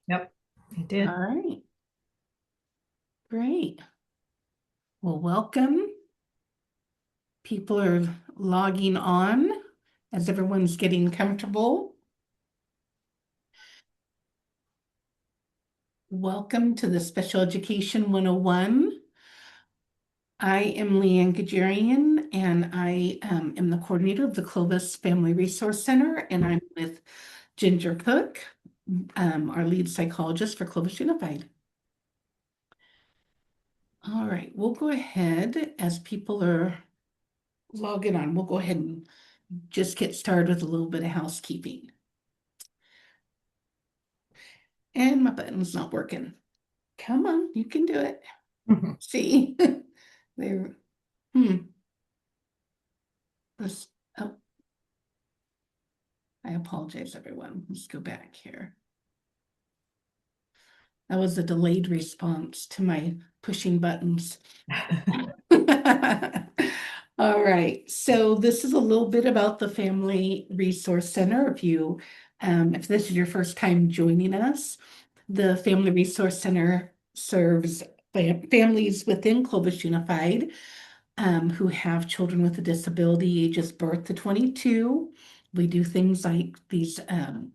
Yep, I did. All right, great. Well, welcome. People are logging on as everyone's getting comfortable. Welcome to the Special Education 101. I am Leanne Gajarian, and I am the coordinator of the Clovis Family Resource Center, and I'm with Ginger Cook, our lead psychologist for Clovis Unified. All right, we'll go ahead as people are logging on. We'll go ahead and just get started with a little bit of housekeeping. And my button's not working. Come on, you can do it. Mhm. See, there. Let's, oh, I apologize, everyone. Let's go back here. That was a delayed response to my pushing buttons. All right, so this is a little bit about the Family Resource Center. If this is your first time joining us, the Family Resource Center serves families within Clovis Unified who have children with a disability ages birth to 22. We do things like these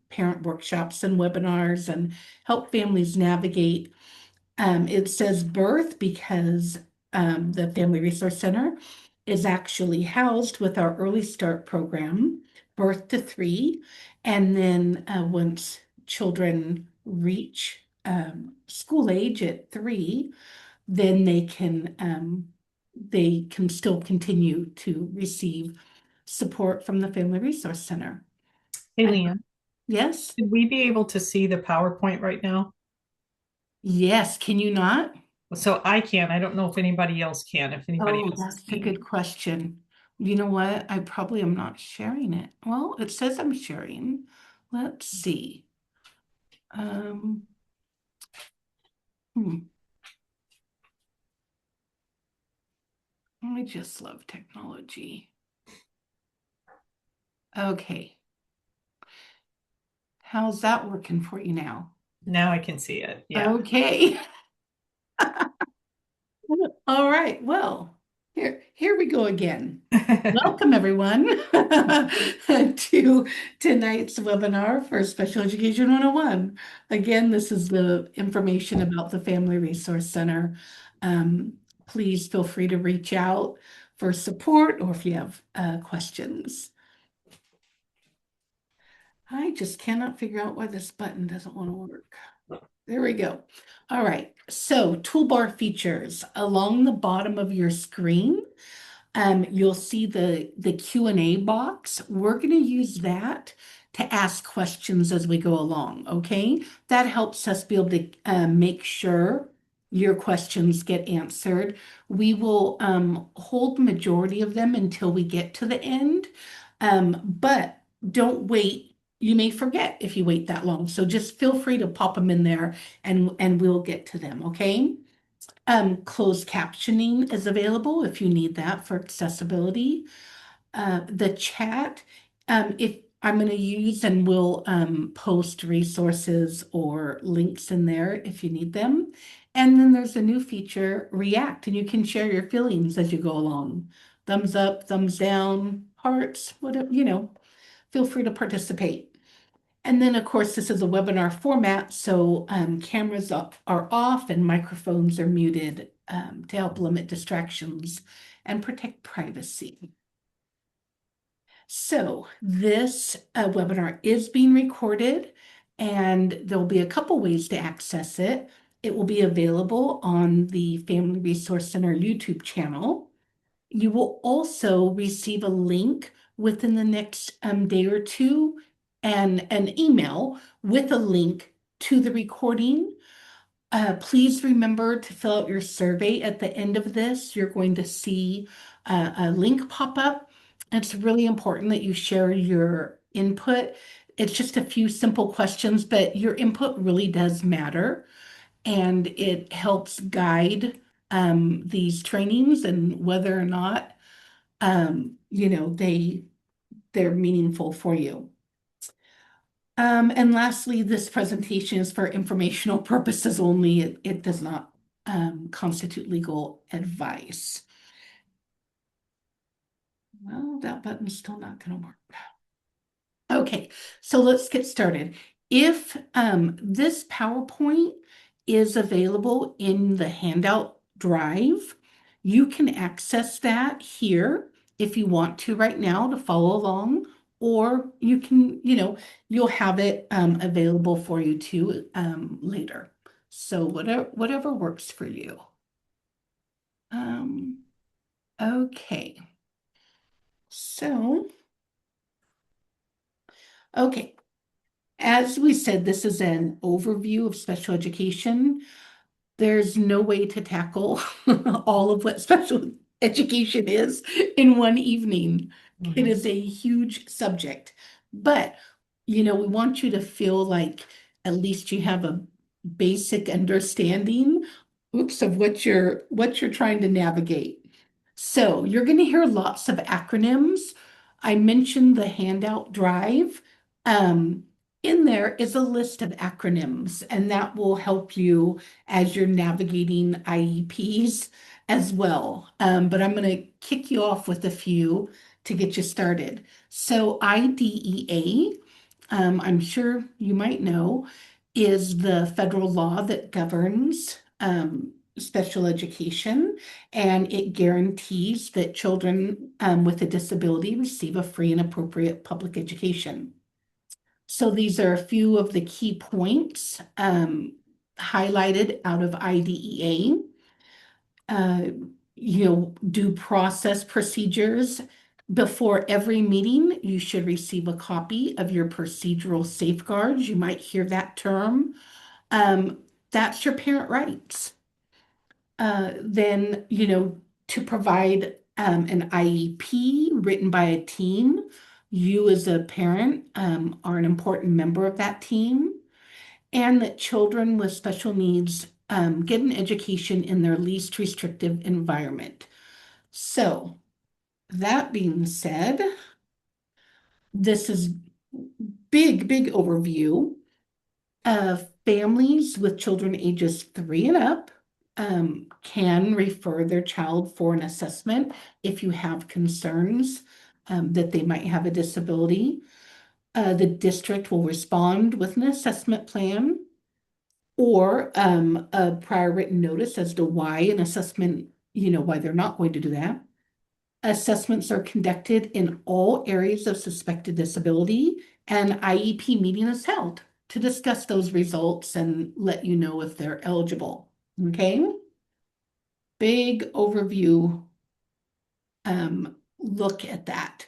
parent workshops and webinars and help families navigate. It says birth because the Family Resource Center is actually housed with our Early Start program, birth to 3. And then once children reach school age at 3, then they can still continue to receive support from the Family Resource Center. Hey, Leanne, Yes, should we be able to see the PowerPoint right now? yes, can you not? So I can. I don't know if anybody else can, if anybody Oh, else is that's a seeing good question. You know what? I probably am not sharing it. Well, it says I'm sharing. Let's see. Um, hmm, I just love technology. Okay, how's that working for you now? it. Now I can see it. Yeah. Okay. All right. Well, here we go again. Welcome, everyone, to tonight's webinar for Special Education 101. Again, this is the information about the Family Resource Center. Um, please feel free to reach out for support or if you have questions. I just cannot figure out why this button doesn't want to work. There we go. All right, so toolbar features along the bottom of your screen. You'll see the Q&A box. We're going to use that to ask questions as we go along, okay? That helps us be able to make sure your questions get answered. We will hold the majority of them until we get to the end, but don't wait. You may forget if you wait that long. So just feel free to pop them in there and we'll get to them, okay? Closed captioning is available if you need that for accessibility. The chat, if I'm going to use and will post resources or links in there if you need them. And then there's a new feature, React, and you can share your feelings as you go along. Thumbs up, thumbs down, hearts, whatever, feel free to participate. And then, of course, this is a webinar format, so cameras are off and microphones are muted to help limit distractions and protect privacy. So this webinar is being recorded, and there'll be a couple ways to access it. It will be available on the Family Resource Center YouTube channel. You will also receive a link within the next day or two and an email with a link to the recording. Please remember to fill out your survey at the end of this. You're going to see a link pop up. It's really important that you share your input. It's just a few simple questions, but your input really does matter and it helps guide these trainings and whether or not they're meaningful for you. And lastly, this presentation is for informational purposes only. It does not constitute legal advice. Well, that button's still not going to work. Okay, so let's get started. If this PowerPoint is available in the handout drive, you can access that here if you want to right now to follow along, or you can, you'll have it available for you too later. So whatever works for you. Okay. So, okay. As we said, this is an overview of special education. There's no way to tackle all of what special education is in one evening. It is a huge subject, but we want you to feel like at least you have a basic understanding, of what you're trying to navigate. So you're going to hear lots of acronyms. I mentioned the handout drive. In there is a list of acronyms, and that will help you as you're navigating IEPs as well. But I'm going to kick you off with a few to get you started. So IDEA, I'm sure you might know, is the federal law that governs special education, and it guarantees that children with a disability receive a free and appropriate public education. So these are a few of the key points highlighted out of IDEA. Due process procedures. Before every meeting, you should receive a copy of your procedural safeguards. You might hear that term. That's your parent rights. Then, to provide an IEP written by a team, you as a parent are an important member of that team, and that children with special needs get an education in their least restrictive environment. So, that being said, this is big overview of families with children ages 3 and up can refer their child for an assessment if you have concerns that they might have a disability. The district will respond with an assessment plan or a prior written notice as to why an assessment, why they're not going to do that. Assessments are conducted in all areas of suspected disability, and IEP meeting is held to discuss those results and let you know if they're eligible. Okay? Big overview look at that.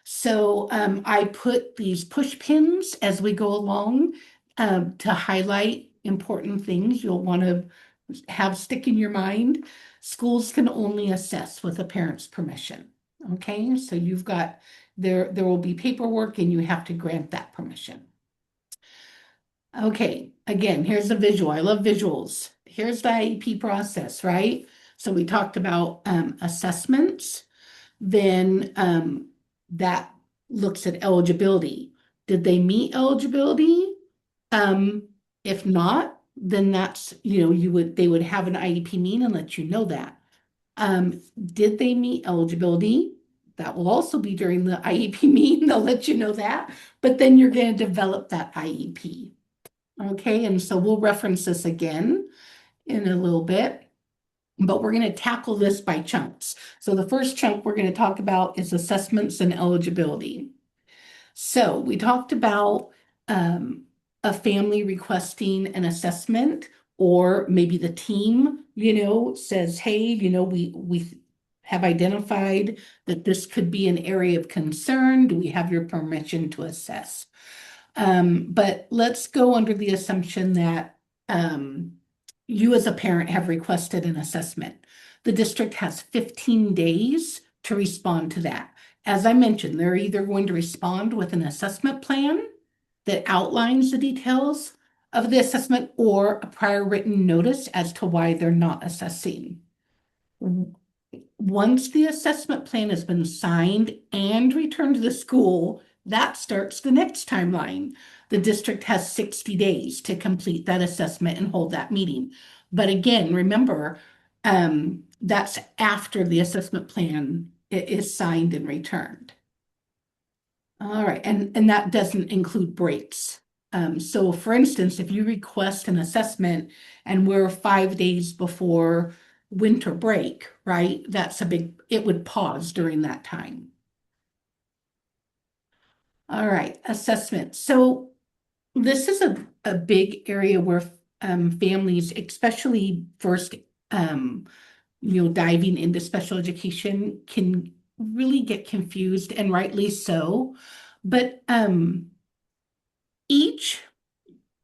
So I put these push pins as we go along to highlight important things you'll want to have stick in your mind. Schools can only assess with a parent's permission. Okay, so you've got there will be paperwork and you have to grant that permission. Okay, again, here's the visual. I love visuals. Here's the IEP process, right? So we talked about assessments. Then that looks at eligibility. Did they meet eligibility? If not, then that's, they would have an IEP meeting and let you know that. Did they meet eligibility? That will also be during the IEP meeting. They'll let you know that. But then you're going to develop that IEP. Okay, and so we'll reference this again in a little bit. But we're going to tackle this by chunks. So the first chunk we're going to talk about is assessments and eligibility. So we talked about a family requesting an assessment, or maybe the team, says, hey, we have identified that this could be an area of concern. Do we have your permission to assess? But let's go under the assumption that you as a parent have requested an assessment. The district has 15 days to respond to that. As I mentioned, they're either going to respond with an assessment plan that outlines the details of the assessment or a prior written notice as to why they're not assessing. Once the assessment plan has been signed and returned to the school, that starts the next timeline. The district has 60 days to complete that assessment and hold that meeting. But again, remember, that's after the assessment plan is signed and returned. All right, and that doesn't include breaks. So for instance, if you request an assessment and we're 5 days before winter break, right? It would pause during that time. All right, assessment. So this is a big area where families, especially first, diving into special education, can really get confused, and rightly so. But each,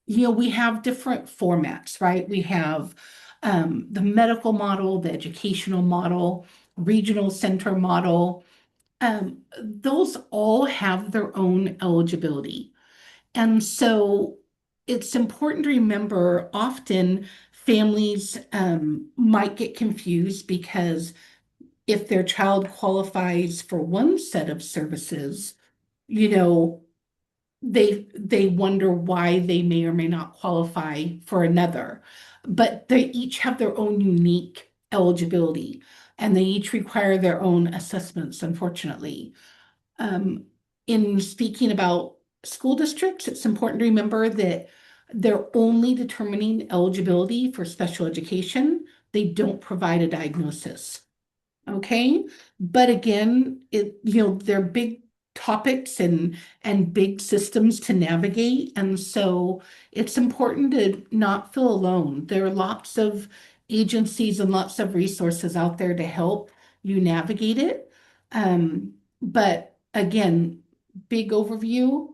we have different formats, right? We have the medical model, the educational model, regional center model. Those all have their own eligibility. And so it's important to remember often families might get confused because if their child qualifies for one set of services, you know, they wonder why they may or may not qualify for another. But they each have their own unique eligibility and they each require their own assessments, unfortunately. Um, in speaking about school districts, it's important to remember that they're only determining eligibility for special education. They don't provide a diagnosis. Okay, but again, they're big topics and big systems to navigate, and so it's important to not feel alone. There are lots of agencies and lots of resources out there to help you navigate it. But again, big overview,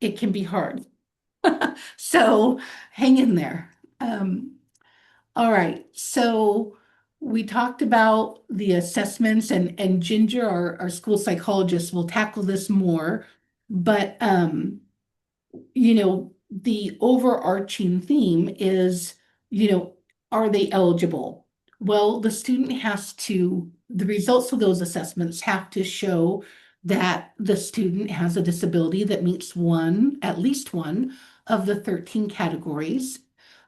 it can be hard. So hang in there. All right, so we talked about the assessments and Ginger, our school psychologist, will tackle this more. But the overarching theme is, are they eligible? Well, the results of those assessments have to show that the student has a disability that meets at least one of the 13 categories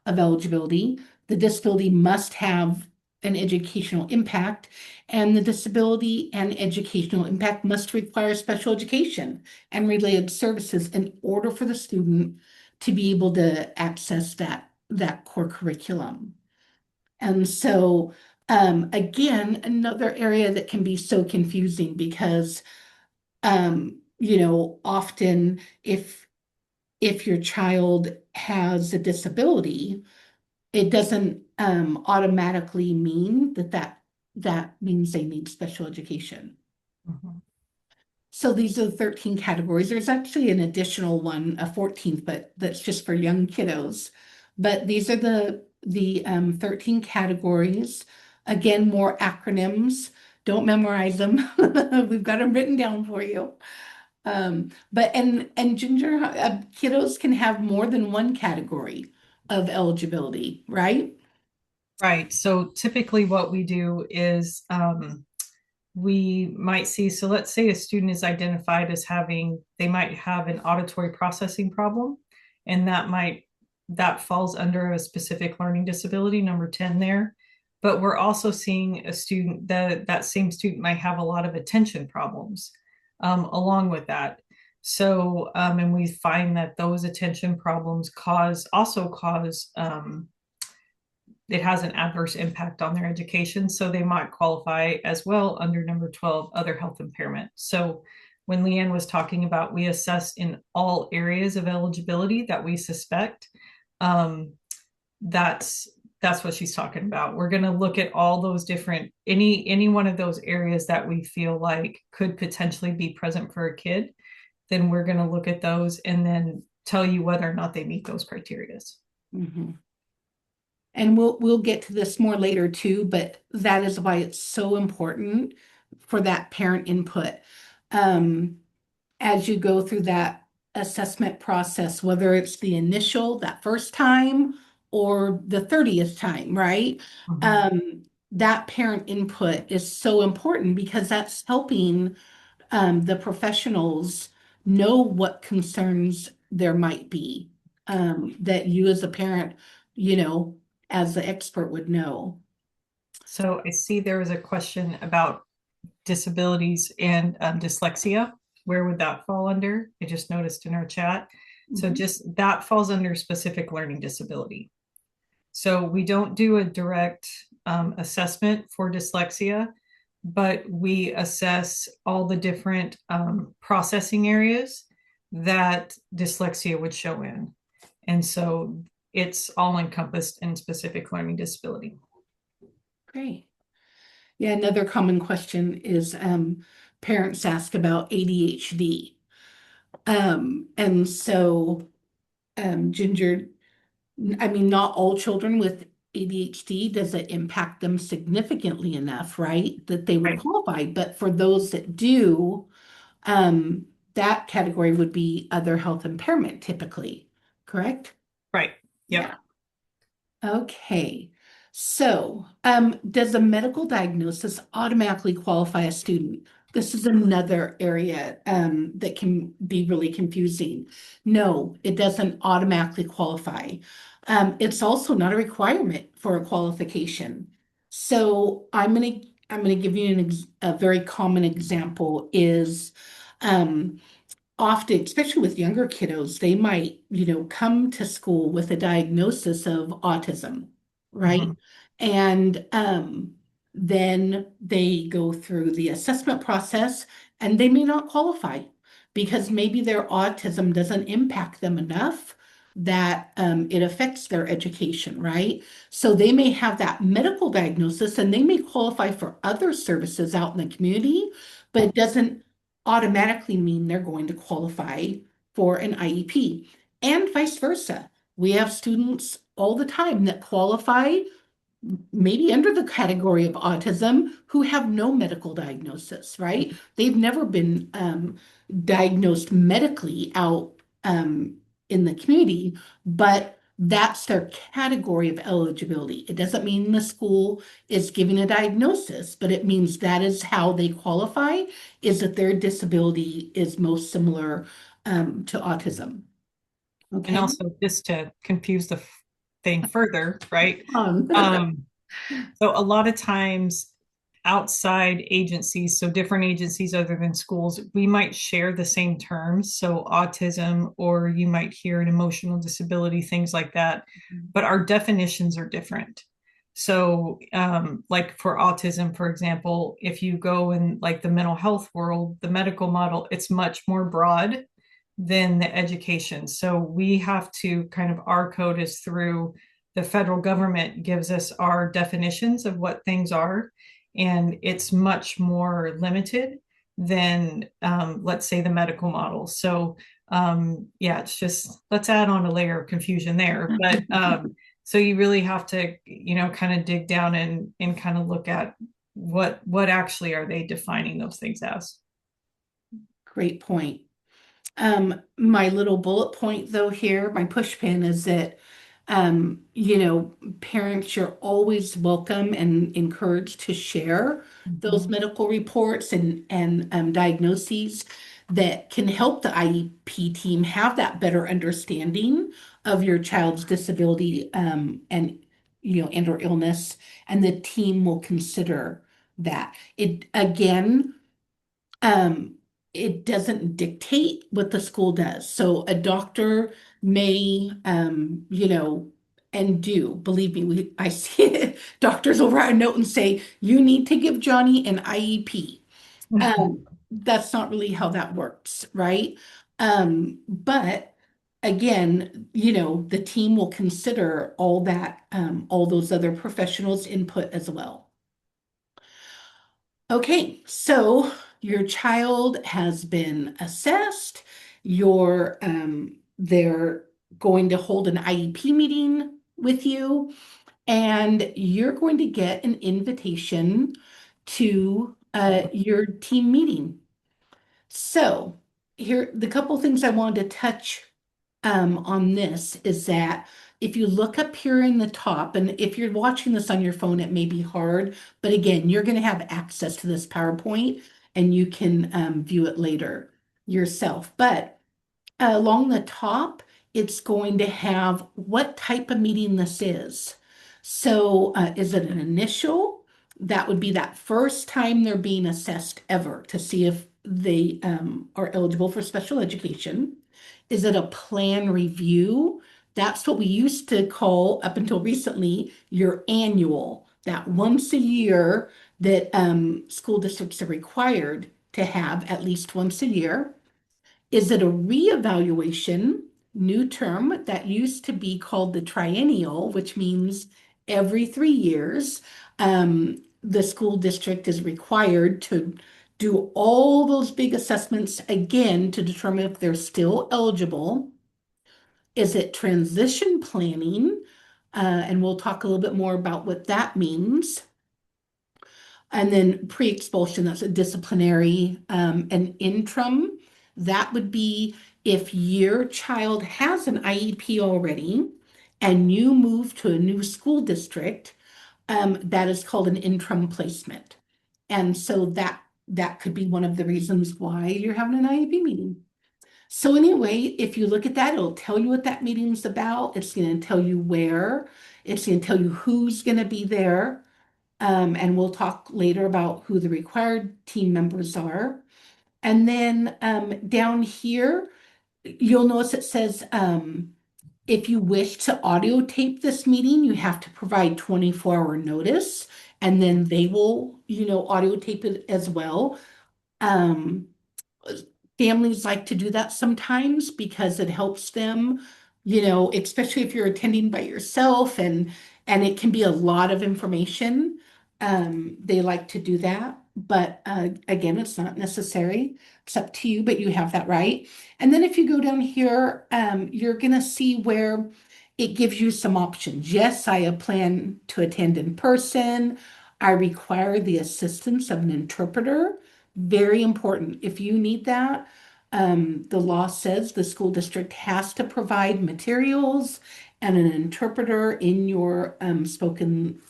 of eligibility. The disability must have an educational impact, and the disability and educational impact must require special education and related services in order for the student to be able to access that core curriculum. And so, again, another area that can be so confusing because, often if your child has a disability, it doesn't automatically mean that means they need special education. Mhm. So these are the 13 categories. There's actually an additional one, a 14th, but that's just for young kiddos. But these are the 13 categories. Again, more acronyms. Don't memorize them. We've got them written down for you. But Ginger, kiddos can have more than one category of eligibility, right? Right. So typically what we do is we might see, so let's say a student is identified as they might have an auditory processing problem, and that falls under a specific learning disability, number 10 there. But we're also seeing a student that same student might have a lot of attention problems along with that. So, and we find that those attention problems also cause it has an adverse impact on their education. So they might qualify as well under number 12, other health impairment. So when Leanne was talking about we assess in all areas of eligibility that we suspect, um, that's what she's talking about. We're going to look at all those different, any one of those areas that we feel like could potentially be present for a kid. Then we're going to look at those and then tell you whether or not they meet those criteria. Mhm. And we'll get to this more later too, but that is why it's so important for that parent input. Um, as you go through that assessment process, whether it's the initial, that first time, or the 30th time, right? Mhm. That parent input is so important because that's helping the professionals know what concerns there might be, that you as a parent, you know, as the expert would know. So I see there was a question about disabilities and dyslexia. Where would that fall under? I just noticed in our chat. So Mhm. just that falls under specific learning disability. So we don't do a direct assessment for dyslexia, but we assess all the different processing areas that dyslexia would show in. And so it's all encompassed in specific learning disability. Great. Yeah, another common question is parents ask about ADHD. And so Ginger, I mean, not all children with ADHD does it impact them significantly enough, right? That they would Right. qualify. But for those that do, that category would be other health impairment typically, correct? Right. Yeah. Yep. Okay. So, does a medical diagnosis automatically qualify a student? This is another area that can be really confusing. No, it doesn't automatically qualify. It's also not a requirement for a qualification. So I'm gonna give you a very common example is um, often, especially with younger kiddos, they might, come to school with a diagnosis of autism, right? Mhm. And then they go through the assessment process and they may not qualify because maybe their autism doesn't impact them enough that it affects their education, right? So they may have that medical diagnosis and they may qualify for other services out in the community, but it doesn't automatically mean they're going to qualify for an IEP, and vice versa. We have students all the time that qualify maybe under the category of autism who have no medical diagnosis, right? They've never been diagnosed medically out in the community, but that's their category of eligibility. It doesn't mean the school is giving a diagnosis, but it means that is how they qualify, is that their disability is most similar to autism. And Okay. also, just to confuse the thing further, right? Um, Um, so a lot of times outside agencies, so different agencies other than schools, we might share the same terms. So autism, or you might hear an emotional disability, things like that, but our definitions are different. So, like for autism, for example, if you go in like the mental health world, the medical model, it's much more broad than the education. So we have to kind of, our code is through the federal government gives us our definitions of what things are, and it's much more limited than, let's say, the medical model. So, yeah, it's just, let's add on a layer of confusion there. But so you really have to, kind of dig down and kind of look at what actually are they defining those things as. Great point. My little bullet point though here, my push pin is that, parents, you're always welcome and encouraged to share those Mhm. medical reports and diagnoses that can help the IEP team have that better understanding of your child's disability, and or illness, and the team will consider that. It again, um, it doesn't dictate what the school does. So a doctor may, and do, believe me, I see it. Doctors will write a note and say, you need to give Johnny an IEP. That's not really how that works, right? But again, the team will consider all that, all those other professionals' input as well. Okay, so your child has been assessed. They're going to hold an IEP meeting with you, and you're going to get an invitation to your team meeting. So here, the couple things I wanted to touch on this is that if you look up here in the top, and if you're watching this on your phone, it may be hard, but again, you're going to have access to this PowerPoint and you can view it later. yourself. But along the top, it's going to have what type of meeting this is. So, is it an initial? That would be that first time they're being assessed ever to see if they are eligible for special education. Is it a plan review? That's what we used to call, up until recently, your annual, that once a year that school districts are required to have at least once a year. Is it a reevaluation, new term that used to be called the triennial, which means every 3 years, the school district is required to do all those big assessments again to determine if they're still eligible? Is it transition planning? And we'll talk a little bit more about what that means. And then pre-expulsion, that's a disciplinary, and interim. That would be if your child has an IEP already and you move to a new school district, that is called an interim placement. And so that could be one of the reasons why you're having an IEP meeting. So anyway, if you look at that, it'll tell you what that meeting's about. It's going to tell you where. It's going to tell you who's going to be there. And we'll talk later about who the required team members are. And then down here, you'll notice it says if you wish to audio tape this meeting, you have to provide 24-hour notice, and then they will, audio tape it as well. Um, Families like to do that sometimes because it helps them, especially if you're attending by yourself and it can be a lot of information. They like to do that, but again, it's not necessary. It's up to you, but you have that right. And then if you go down here, you're gonna see where it gives you some options. Yes, I plan to attend in person. I require the assistance of an interpreter. Very important. If you need that, the law says the school district has to provide materials and an interpreter in your spoken,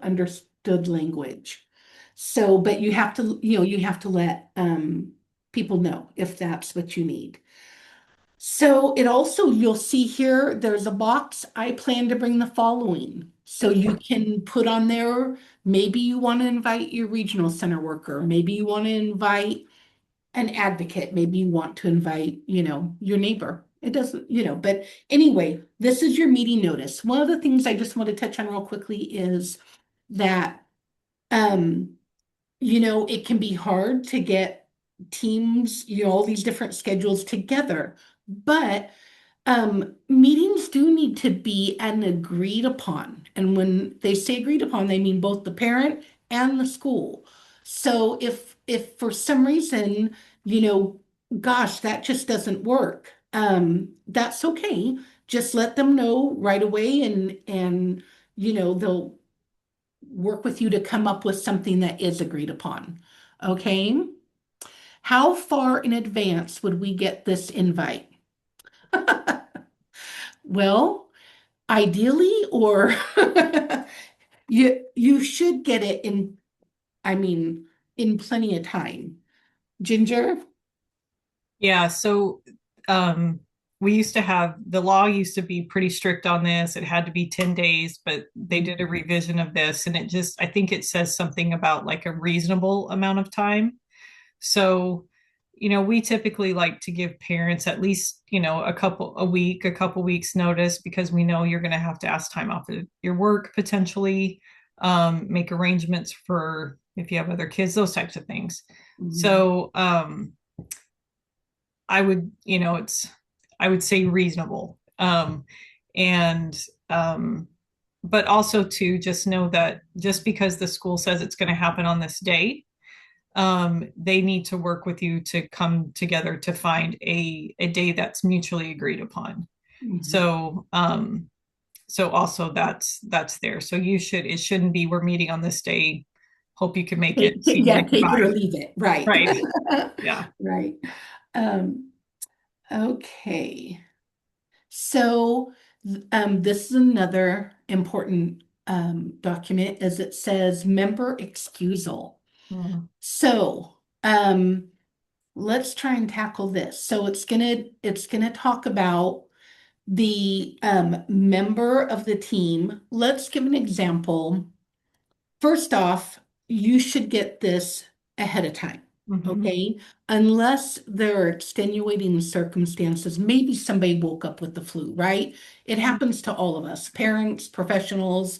understood language. So, but you have to let people know if that's what you need. So it also, you'll see here, there's a box, I plan to bring the following. So you can put on there, maybe you want to invite your regional center worker, maybe you want to invite an advocate, maybe you want to invite, your neighbor. It doesn't, but anyway, this is your meeting notice. One of the things I just want to touch on real quickly is that, it can be hard to get teams, all these different schedules together, but meetings do need to be an agreed upon. And when they say agreed upon, they mean both the parent and the school. So if for some reason, gosh, that just doesn't work, that's okay. Just let them know right away and they'll work with you to come up with something that is agreed upon. Okay? How far in advance would we get this invite? Well, ideally, or you should get it in, I mean, in plenty of time. Ginger? Yeah, so we used to have the law used to be pretty strict on this. It had to be 10 days, but they did a revision of this and it just I think it says something about like a reasonable amount of time. So, we typically like to give parents at least, a couple weeks notice because we know you're going to have to ask time off of your work potentially, make arrangements for if you have other kids, those types of things. So, I would, I would say reasonable. And but also to just know that just because the school says it's going to happen on this day, they need to work with you to come together to find a day that's mutually agreed upon. Mhm. So also that's there. So it shouldn't be we're meeting on this day. Hope you can make it. See you Yeah, later. take it or Bye. leave it. Right. Right. Yeah. Right. Um, okay. So, this is another important document as it says member excusal. Mm. So, let's try and tackle this. So it's gonna talk about the member of the team. Let's give an example. First off, you should get this ahead of time, Mhm. okay? Unless there are extenuating circumstances, maybe somebody woke up with the flu, right? It happens to all of us, parents, professionals.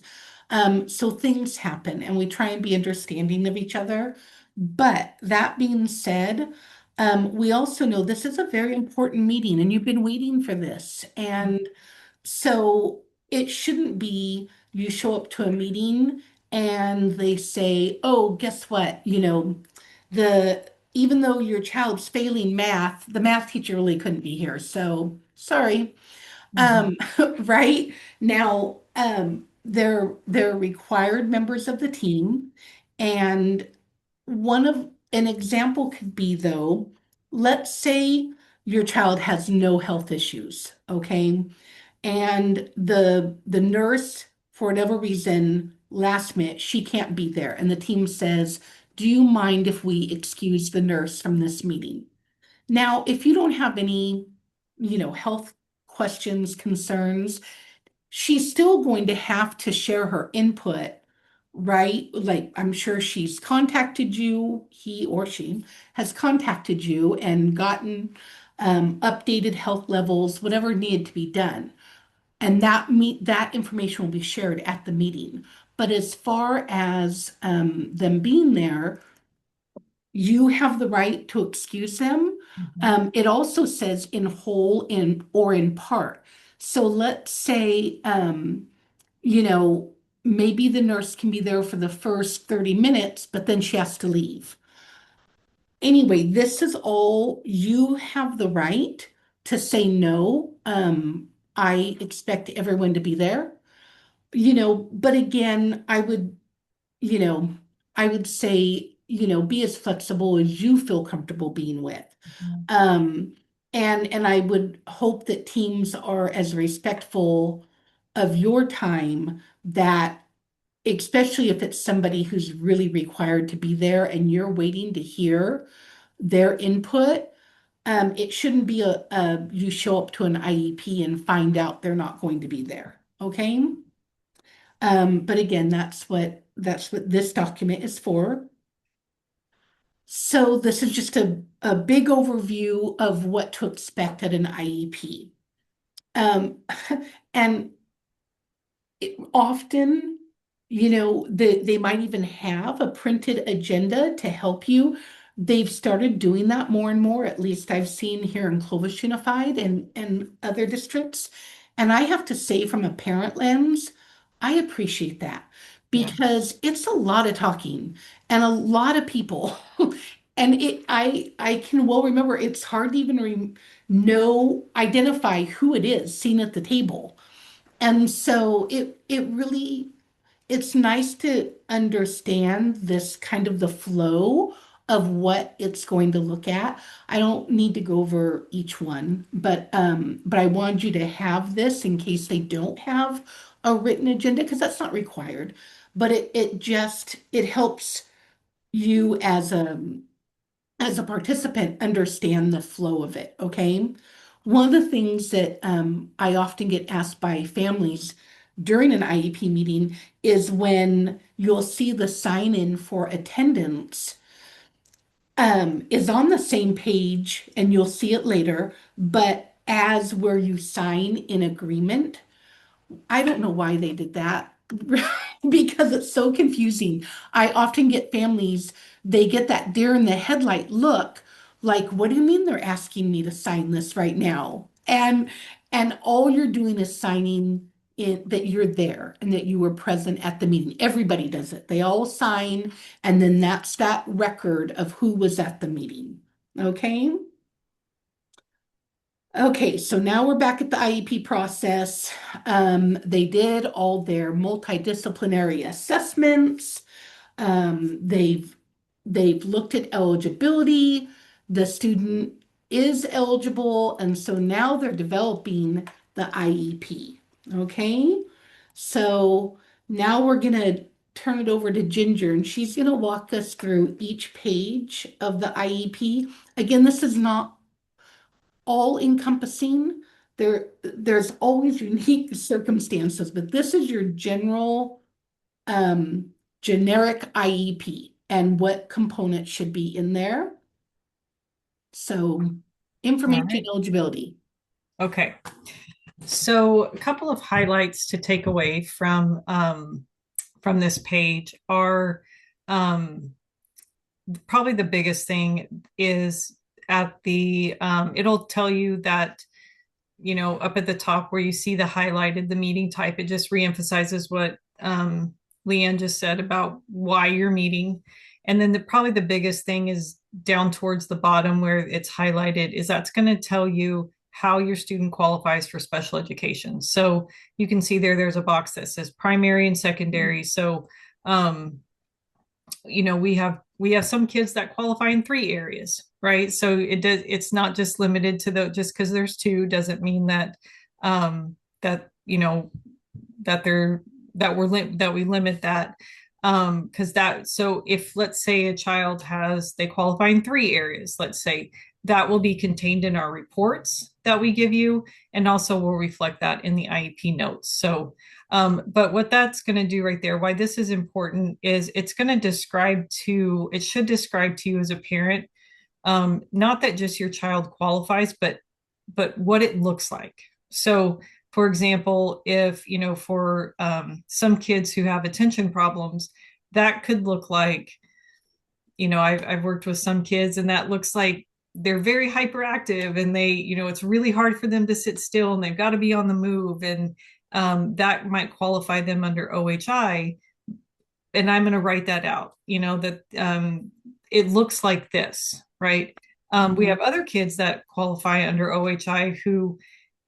So things happen and we try and be understanding of each other. But that being said, we also know this is a very important meeting and you've been waiting for this. And so it shouldn't be you show up to a meeting and they say, "Oh, guess what? The even though your child's failing math, the math teacher really couldn't be here. So sorry." Mhm. Right? Now, they're required members of the team, and one of an example could be though, let's say your child has no health issues, okay? And the nurse, for whatever reason, last minute, she can't be there. And the team says, "Do you mind if we excuse the nurse from this meeting?" Now, if you don't have any, health questions, concerns, she's still going to have to share her input, right? Like, I'm sure she's contacted you, he or she has contacted you and gotten updated health levels, whatever needed to be done. And that information will be shared at the meeting. But as far as them being there, you have the right to excuse them. Mhm. It also says in whole in or in part. So let's say, you know, maybe the nurse can be there for the first 30 minutes, but then she has to leave. Anyway, this is all you have the right to say no. I expect everyone to be there, but again, you know, I would say, be as flexible as you feel comfortable being with. Mhm. Um, and I would hope that teams are as respectful of your time that, especially if it's somebody who's really required to be there and you're waiting to hear their input, it shouldn't be you show up to an IEP and find out they're not going to be there. Okay? But again, that's what this document is for. So this is just a big overview of what to expect at an IEP. Um, and often, they might even have a printed agenda to help you. They've started doing that more and more, at least I've seen here in Clovis Unified and other districts. And I have to say, from a parent lens, I appreciate that Yeah. because it's a lot of talking and a lot of people. And I can well remember it's hard to even identify who it is seen at the table. And so it really it's nice to understand this kind of the flow of what it's going to look at. I don't need to go over each one, but I want you to have this in case they don't have a written agenda because that's not required. But it helps you as a participant understand the flow of it, okay? One of the things that I often get asked by families during an IEP meeting is when you'll see the sign in for attendance is on the same page and you'll see it later, but as where you sign in agreement. I don't know why they did that because it's so confusing. I often get families, they get that deer in the headlight look, like, what do you mean they're asking me to sign this right now? And all you're doing is signing in that you're there and that you were present at the meeting. Everybody does it. They all sign, and then that's that record of who was at the meeting. Okay? Okay, so now we're back at the IEP process. They did all their multidisciplinary assessments. They've looked at eligibility. The student is eligible, and so now they're developing the IEP. Okay, so now we're gonna turn it over to Ginger, and she's going to walk us through each page of the IEP. Again, this is not all encompassing. There's always unique circumstances, but this is your general generic IEP and what components should be in there. So All information right. eligibility. Okay. So a couple of highlights to take away from this page are um, probably the biggest thing is at the it'll tell you that up at the top where you see the highlighted the meeting type, it just reemphasizes what Leanne just said about why you're meeting. And then probably the biggest thing is down towards the bottom where it's highlighted is that's going to tell you how your student qualifies for special education. So you can see there's a box that says primary and secondary. So um, we have some kids that qualify in 3 areas, right? So it's not just limited to the just because there's two doesn't mean that that that they're that we limit that because that so if let's say a child they qualify in 3 areas, let's say that will be contained in our reports that we give you, and also will reflect that in the IEP notes. So but what that's going to do right there, why this is important, is it should describe to you as a parent, not that just your child qualifies, but what it looks like. So, for example, if for some kids who have attention problems, that could look like, I've worked with some kids, and that looks like they're very hyperactive, and it's really hard for them to sit still, and they've got to be on the move, and that might qualify them under OHI. And I'm going to write that out, that it looks like this, right? We have other kids that qualify under OHI who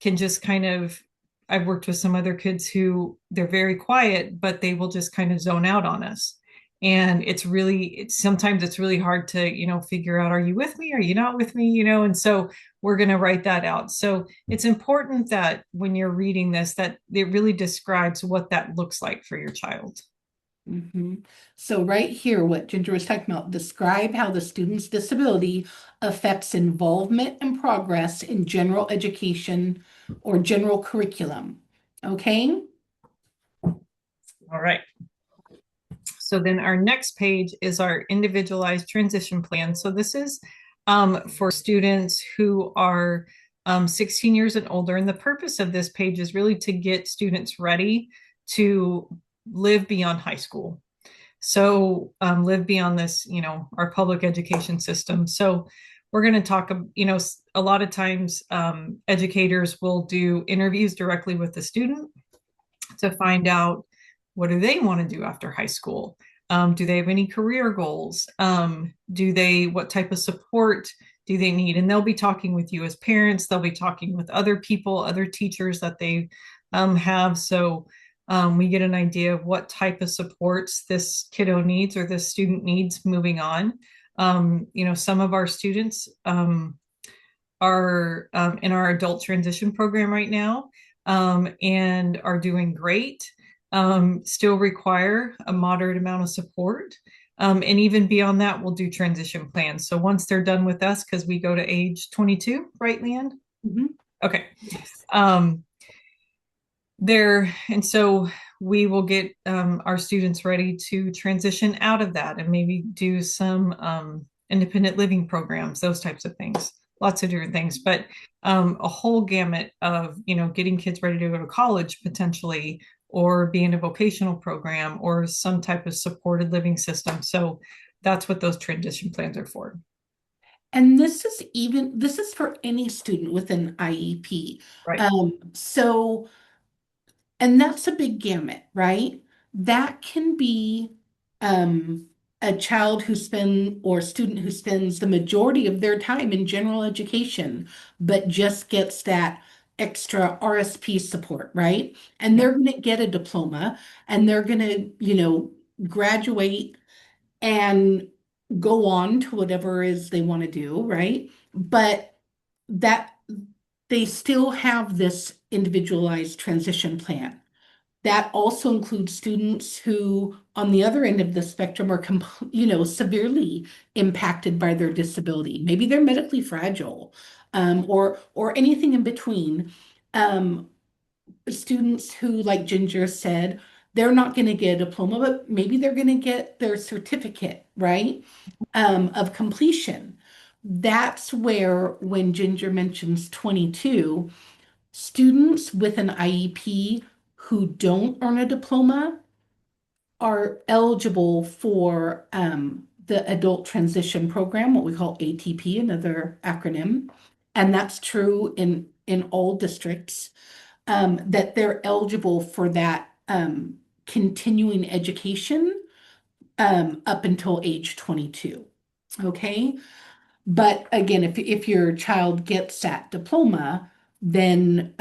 can just kind of, I've worked with some other kids who they're very quiet, but they will just kind of zone out on us. And sometimes it's really hard to, figure out, are you with me? Are you not with me? And so we're going to write that out. So it's important that when you're reading this, that it really describes what that looks like for your child. So right here, what Ginger was talking about, describe how the student's disability affects involvement and progress in general education or general curriculum. Okay? All right. So then our next page is our individualized transition plan. So this is for students who are 16 years and older. And the purpose of this page is really to get students ready to live beyond high school. So live beyond this, our public education system. So we're going to talk, a lot of times educators will do interviews directly with the student to find out what do they want to do after high school. Do they have any career goals? What type of support do they need? And they'll be talking with you as parents. They'll be talking with other people, other teachers that they have. So we get an idea of what type of supports this kiddo needs or this student needs moving on. Some of our students are in our adult transition program right now and are doing great, still require a moderate amount of support. And even beyond that, we'll do transition plans. So once they're done with us, because we go to age 22, right, Leanne? Okay. And so we will get our students ready to transition out of that and maybe do some independent living programs, those types of things, lots of different things, but a whole gamut of, getting kids ready to go to college potentially, or be in a vocational program or some type of supported living system. So that's what those transition plans are for. And this is for any student with an IEP. Right. And that's a big gamut, right? That can be a child or student who spends the majority of their time in general education, but just gets that extra RSP support, right? And they're going to get a diploma, and they're going to, graduate and go on to whatever it is they want to do, right? But that they still have this individualized transition plan. That also includes students who, on the other end of the spectrum, are severely impacted by their disability. Maybe they're medically fragile, or anything in between. Um, Students who, like Ginger said, they're not going to get a diploma, but maybe they're going to get their certificate, right? Of completion. That's where, when Ginger mentions 22, students with an IEP who don't earn a diploma are eligible for the Adult Transition Program, what we call ATP, another acronym. And that's true in all districts, that they're eligible for that continuing education up until age 22. Okay. But again, if your child gets that diploma, then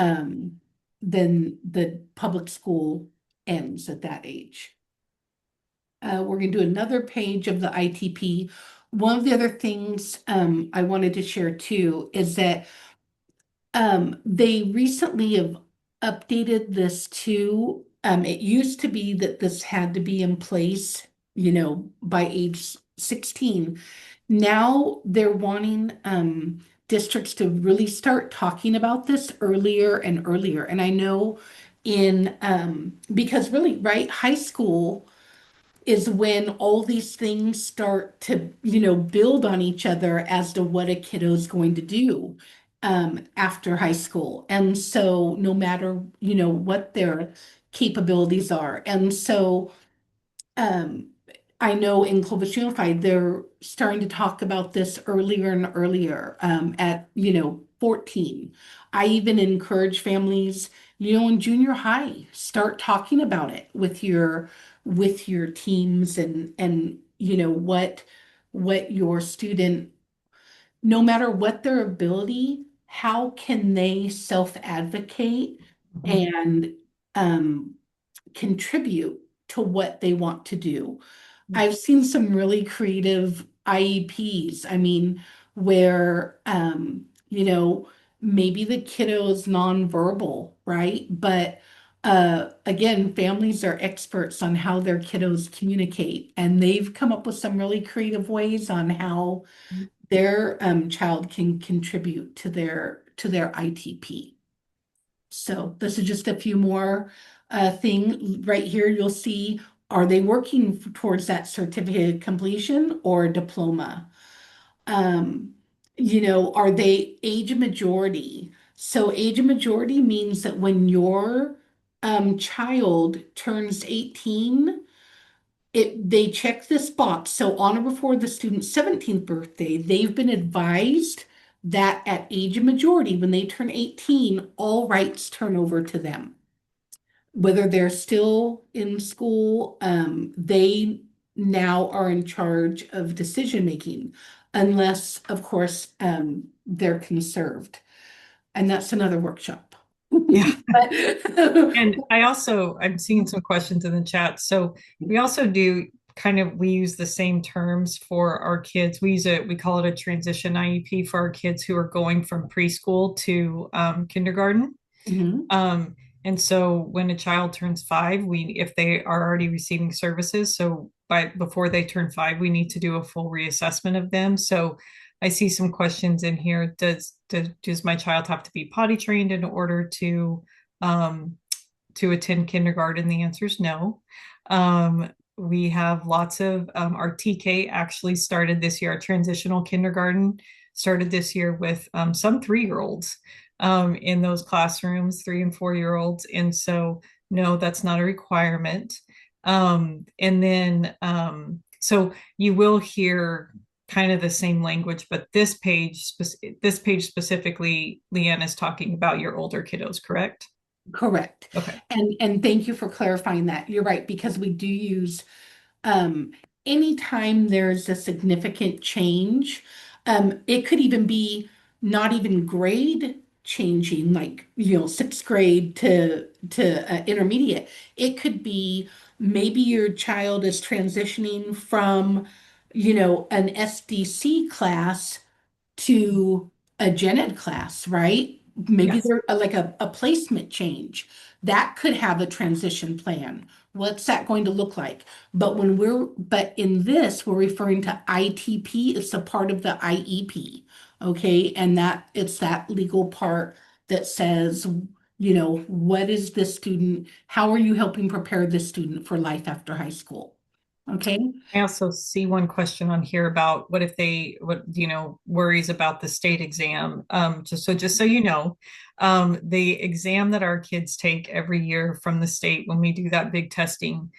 the public school ends at that age. We're going to do another page of the ITP. One of the other things I wanted to share too is that they recently have updated this too. It used to be that this had to be in place, by age 16. Now they're wanting districts to really start talking about this earlier and earlier. And I know because really, right, high school is when all these things start to, build on each other as to what a kiddo is going to do after high school. And so no matter, what their capabilities are. And so um, I know in Clovis Unified, they're starting to talk about this earlier and earlier at, 14. I even encourage families, in junior high, start talking about it with your teams and what your student, no matter what their ability, how can they self-advocate Mhm. and um, contribute to what they want to do. I've seen some really creative IEPs. I mean, where maybe the kiddo is nonverbal, right? But again, families are experts on how their kiddos communicate, and they've come up with some really creative ways on how their child can contribute to their ITP. So this is just a few more thing right here. You'll see, are they working towards that certificate of completion or diploma? Um, are they age majority? So age majority means that when your child turns 18, they check this box. So on or before the student's 17th birthday, they've been advised that at age of majority, when they turn 18, all rights turn over to them. Whether they're still in school, they now are in charge of decision making, unless, of course, they're conserved. And that's another workshop. Yeah. But And I'm seeing some questions in the chat. So we also do we use the same terms for our kids. We call it a transition IEP for our kids who are going from preschool to kindergarten. Mhm. Um, and so when a child turns 5, if they are already receiving services, so before they turn 5, we need to do a full reassessment of them. So I see some questions in here. Does my child have to be potty trained in order um, to attend kindergarten? The answer is no. We have lots of our TK actually started this year. Our transitional kindergarten started this year with some 3-year-olds in those classrooms, 3 and 4-year-olds. And so, no, that's not a requirement. And then, so you will hear kind of the same language, but this page specifically, Leanne is talking about your older kiddos, correct? Correct. Okay. And thank you for clarifying that. You're right, because we do use um anytime there's a significant change, it could even be not even grade changing, like, sixth grade to intermediate. It could be maybe your child is transitioning from, an SDC class to a gen ed class, right? maybe Yes. they're like a placement change. That could have a transition plan. What's that going to look like? But in this, we're referring to ITP. It's a part of the IEP. Okay. And that it's that legal part that says, what is this student? How are you helping prepare this student for life after high school? Okay. I also see one question on here about what if worries about the state exam. Just so you know, the exam that our kids take every year from the state when we do that big testing,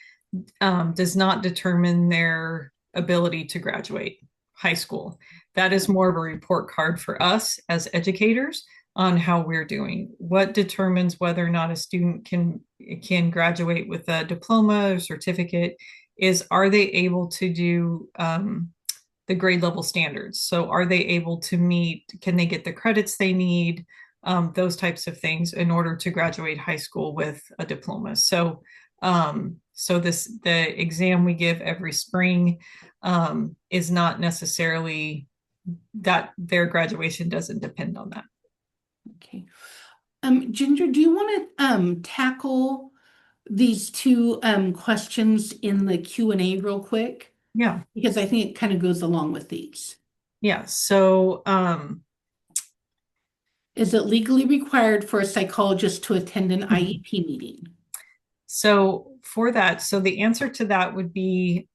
does not determine their ability to graduate high school. That is more of a report card for us as educators on how we're doing. What determines whether or not a student can graduate with a diploma or certificate is, are they able to do the grade level standards? So are they able to meet, can they get the credits they need, those types of things in order to graduate high school with a diploma. The exam we give every spring is not necessarily that their graduation doesn't depend on that. Okay. Ginger, do you want to tackle these two questions in the Q&A real quick? Yeah. Because I think it kind of goes along with these. Yeah. So Is it legally required for a psychologist to attend an IEP meeting? so for that, so the answer to that would be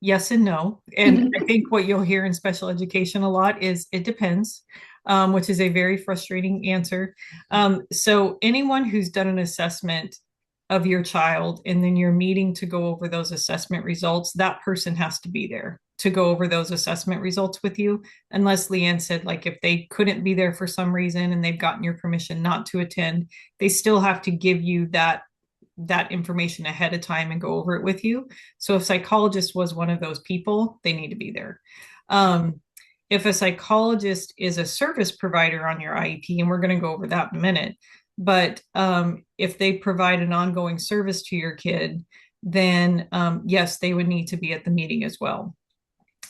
yes and no. And I think what you'll hear in special education a lot is it depends, which is a very frustrating answer. So anyone who's done an assessment of your child and then you're meeting to go over those assessment results, that person has to be there to go over those assessment results with you. Unless Leanne said, like, if they couldn't be there for some reason and they've gotten your permission not to attend, they still have to give you that information ahead of time and go over it with you. So if psychologist was one of those people, they need to be there. If a psychologist is a service provider on your IEP, and we're going to go over that in a minute, but if they provide an ongoing service to your kid, then yes, they would need to be at the meeting as well.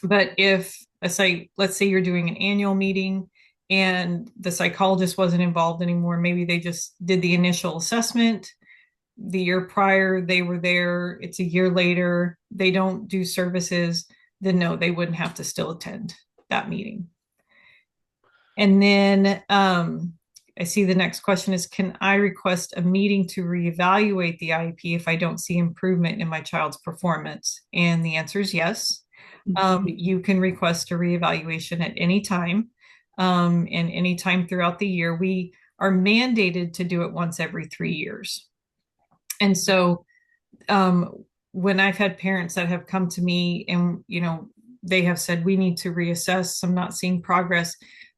But if let's say you're doing an annual meeting and the psychologist wasn't involved anymore, maybe they just did the initial assessment the year prior, they were there, it's a year later, they don't do services, then no, they wouldn't have to still attend that meeting. And then I see the next question is, can I request a meeting to reevaluate the IEP if I don't see improvement in my child's performance? And the answer is yes. You can request a reevaluation at any time, and any time throughout the year. We are mandated to do it once every 3 years. And so when I've had parents that have come to me and, they have said, we need to reassess, I'm not seeing progress.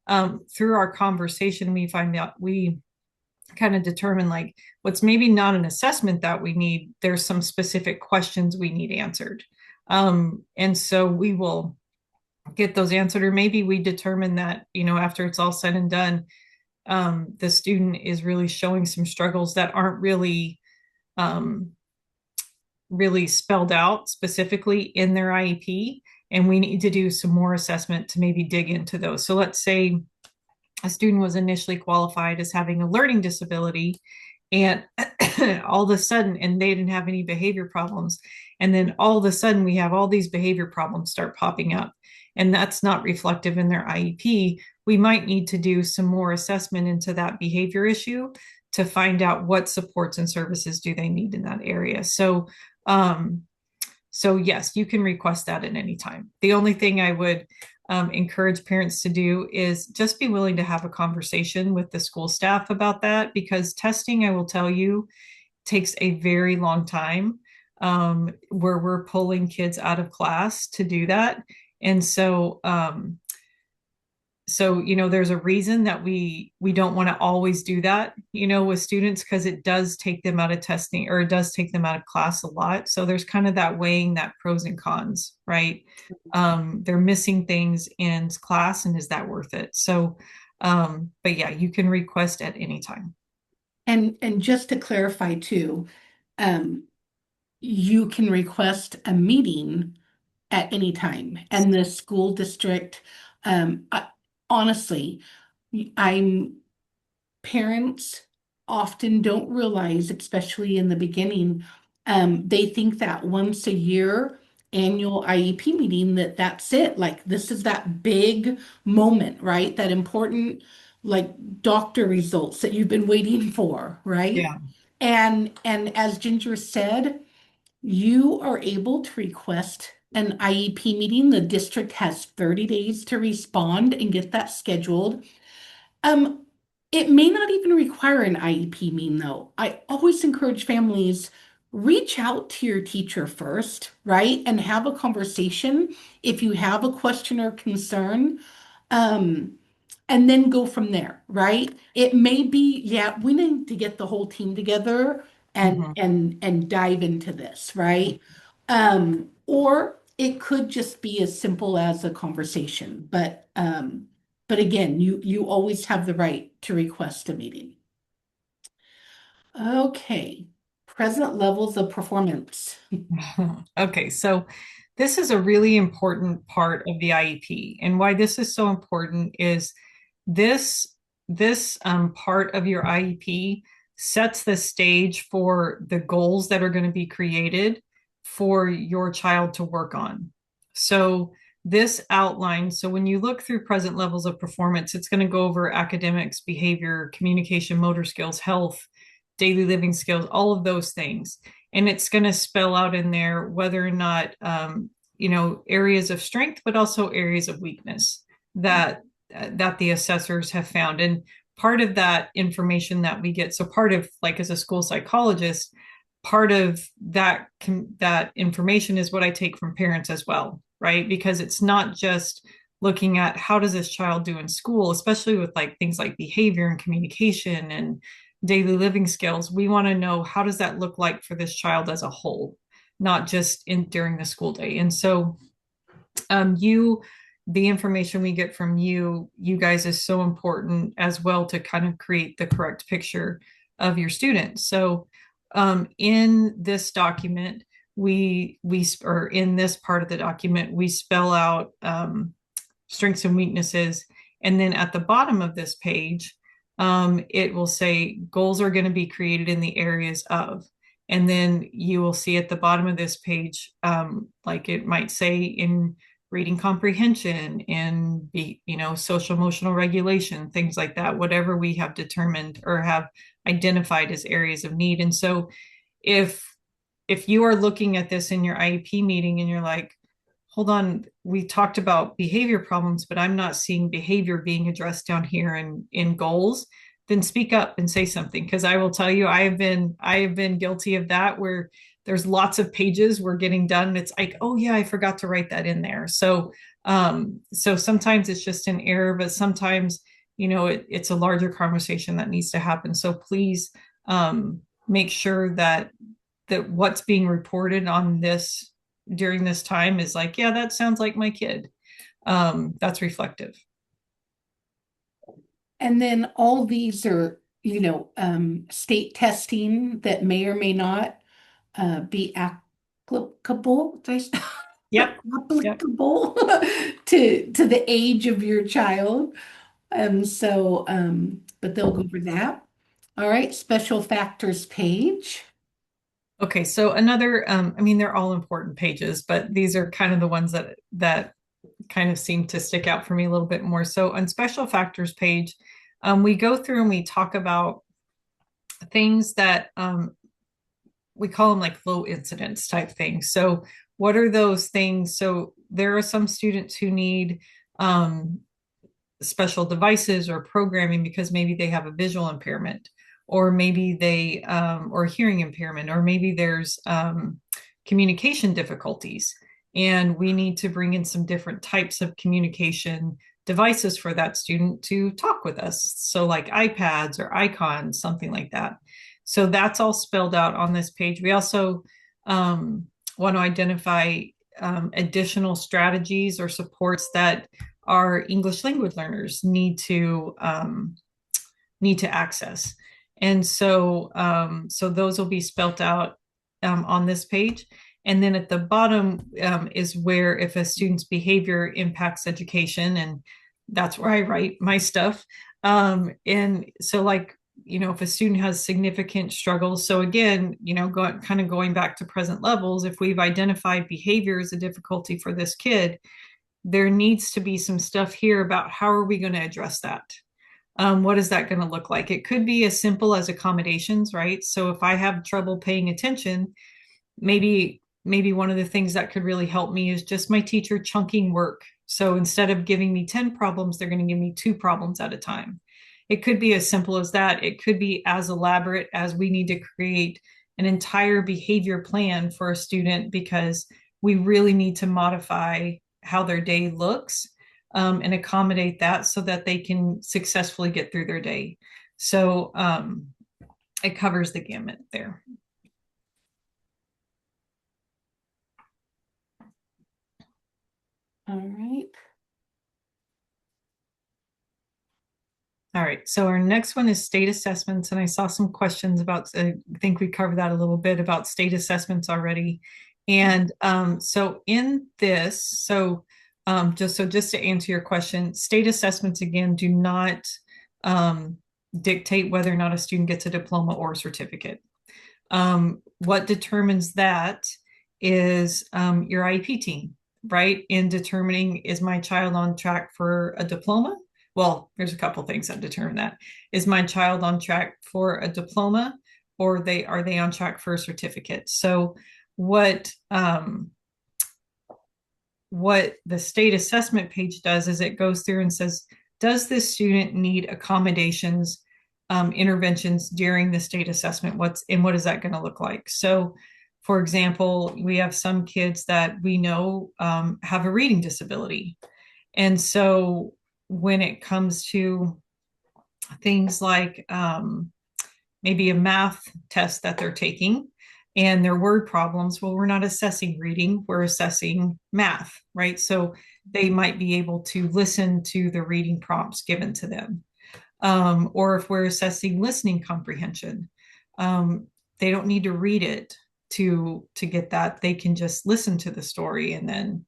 Through our conversation, we find out we kind of determine like what's maybe not an assessment that we need. There's some specific questions we need answered. And so we will get those answered, or maybe we determine that, after it's all said and done, the student is really showing some struggles that aren't really really spelled out specifically in their IEP, and we need to do some more assessment to maybe dig into those. So let's say a student was initially qualified as having a learning disability, and all of a sudden, and they didn't have any behavior problems, and then all of a sudden we have all these behavior problems start popping up, and that's not reflective in their IEP. We might need to do some more assessment into that behavior issue to find out what supports and services do they need in that area. So yes, you can request that at any time. The only thing I would encourage parents to do is just be willing to have a conversation with the school staff about that, because testing, I will tell you, takes a very long time, where we're pulling kids out of class to do that. And so there's a reason that we don't want to always do that, with students, because it does take them out of testing, or it does take them out of class a lot. So there's kind of that weighing that pros and cons, right? They're missing things in class, and is that worth it? So but yeah, you can request at any time. And just to clarify too, you can request a meeting at any time, and the school district, honestly, I'm parents often don't realize, especially in the beginning, they think that once a year annual IEP meeting that that's it. Like this is that big moment, right? That important like doctor results that you've been waiting for, right? Yeah. And as Ginger said, you are able to request an IEP meeting. The district has 30 days to respond and get that scheduled. Um, it may not even require an IEP meeting though. I always encourage families reach out to your teacher first, right? And have a conversation if you have a question or concern. Um, and then go from there, right? It may be, yeah, we need to get the whole team together and Mhm. and dive into this, right? Or it could just be as simple as a conversation, but again, you always have the right to request a meeting. Okay, present levels of performance. Okay, so this is a really important part of the IEP. And why this is so important is this part of your IEP sets the stage for the goals that are going to be created for your child to work on. So this outlines, so when you look through present levels of performance, it's going to go over academics, behavior, communication, motor skills, health, daily living skills, all of those things. And it's going to spell out in there whether or not, areas of strength, but also areas of weakness that the assessors have found. And part of that information that we get, so part of like as a school psychologist, part of that information is what I take from parents as well, right? Because it's not just looking at how does this child do in school, especially with like things like behavior and communication and daily living skills. We want to know how does that look like for this child as a whole, not just in during the school day. And so you the information we get from you guys is so important as well to kind of create the correct picture of your students. So in this document or in this part of the document we spell out strengths and weaknesses, and then at the bottom of this page it will say goals are going to be created in the areas of, and then you will see at the bottom of this page like it might say in reading comprehension and social emotional regulation, things like that, whatever we have determined or have identified as areas of need. And so if you are looking at this in your IEP meeting and you're like, hold on, we talked about behavior problems, but I'm not seeing behavior being addressed down here in goals, then speak up and say something. Because I will tell you, I have been guilty of that where there's lots of pages we're getting done. And it's like, oh yeah, I forgot to write that in there. So sometimes it's just an error, but sometimes, it's a larger conversation that needs to happen. So please make sure that what's being reported on this during this time is like, yeah, that sounds like my kid. That's reflective. And then all these are, state testing that may or may not be applicable, Yep. Yep. applicable to the age of your child. But they'll go over that. All right, special factors page. Okay. So another, I mean, they're all important pages, but these are kind of the ones that kind of seem to stick out for me a little bit more. So on special factors page, we go through and we talk about things that we call them like low incidence type things. So what are those things? So there are some students who need special devices or programming because maybe they have a visual impairment, or maybe they or hearing impairment, or maybe there's communication difficulties, and we need to bring in some different types of communication devices for that student to talk with us. So like iPads or icons, something like that. So that's all spelled out on this page. We also want to identify additional strategies or supports that our English language learners need to access. And so those will be spelt out on this page. And then at the bottom is where if a student's behavior impacts education, and that's where I write my stuff. And so like, if a student has significant struggles, so again, going back to present levels, if we've identified behavior as a difficulty for this kid, there needs to be some stuff here about how are we going to address that? What is that going to look like? It could be as simple as accommodations, right? So if I have trouble paying attention, maybe one of the things that could really help me is just my teacher chunking work. So instead of giving me 10 problems, they're going to give me 2 problems at a time. It could be as simple as that. It could be as elaborate as we need to create an entire behavior plan for a student because we really need to modify how their day looks, and accommodate that so that they can successfully get through their day. So it covers the gamut there. All right. All right, so our next one is state assessments, and I saw some questions about, I think we covered that a little bit about state assessments already. And so in this, just to answer your question, state assessments again do not dictate whether or not a student gets a diploma or a certificate. What determines that is your IEP team, right? In determining, is my child on track for a diploma? Well, there's a couple things that determine that. Is my child on track for a diploma, or are they on track for a certificate? So what the state assessment page does is it goes through and says, does this student need accommodations, interventions during the state assessment? What is that going to look like? So for example, we have some kids that we know have a reading disability. And so when it comes to things like maybe a math test that they're taking and their word problems, well, we're not assessing reading, we're assessing math, right? So they might be able to listen to the reading prompts given to them. Or if we're assessing listening comprehension, they don't need to read it to get that. They can just listen to the story and then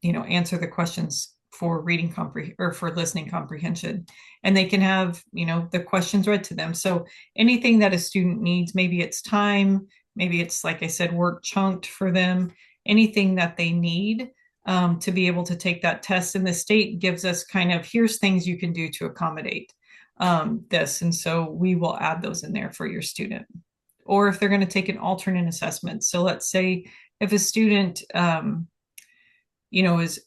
answer the questions for reading or for listening comprehension, and they can have the questions read to them. So anything that a student needs, maybe it's time, maybe it's, like I said, work chunked for them, anything that they need to be able to take that test. And the state gives us kind of, here's things you can do to accommodate this, and so we will add those in there for your student. Or if they're going to take an alternate assessment, so let's say if a student is,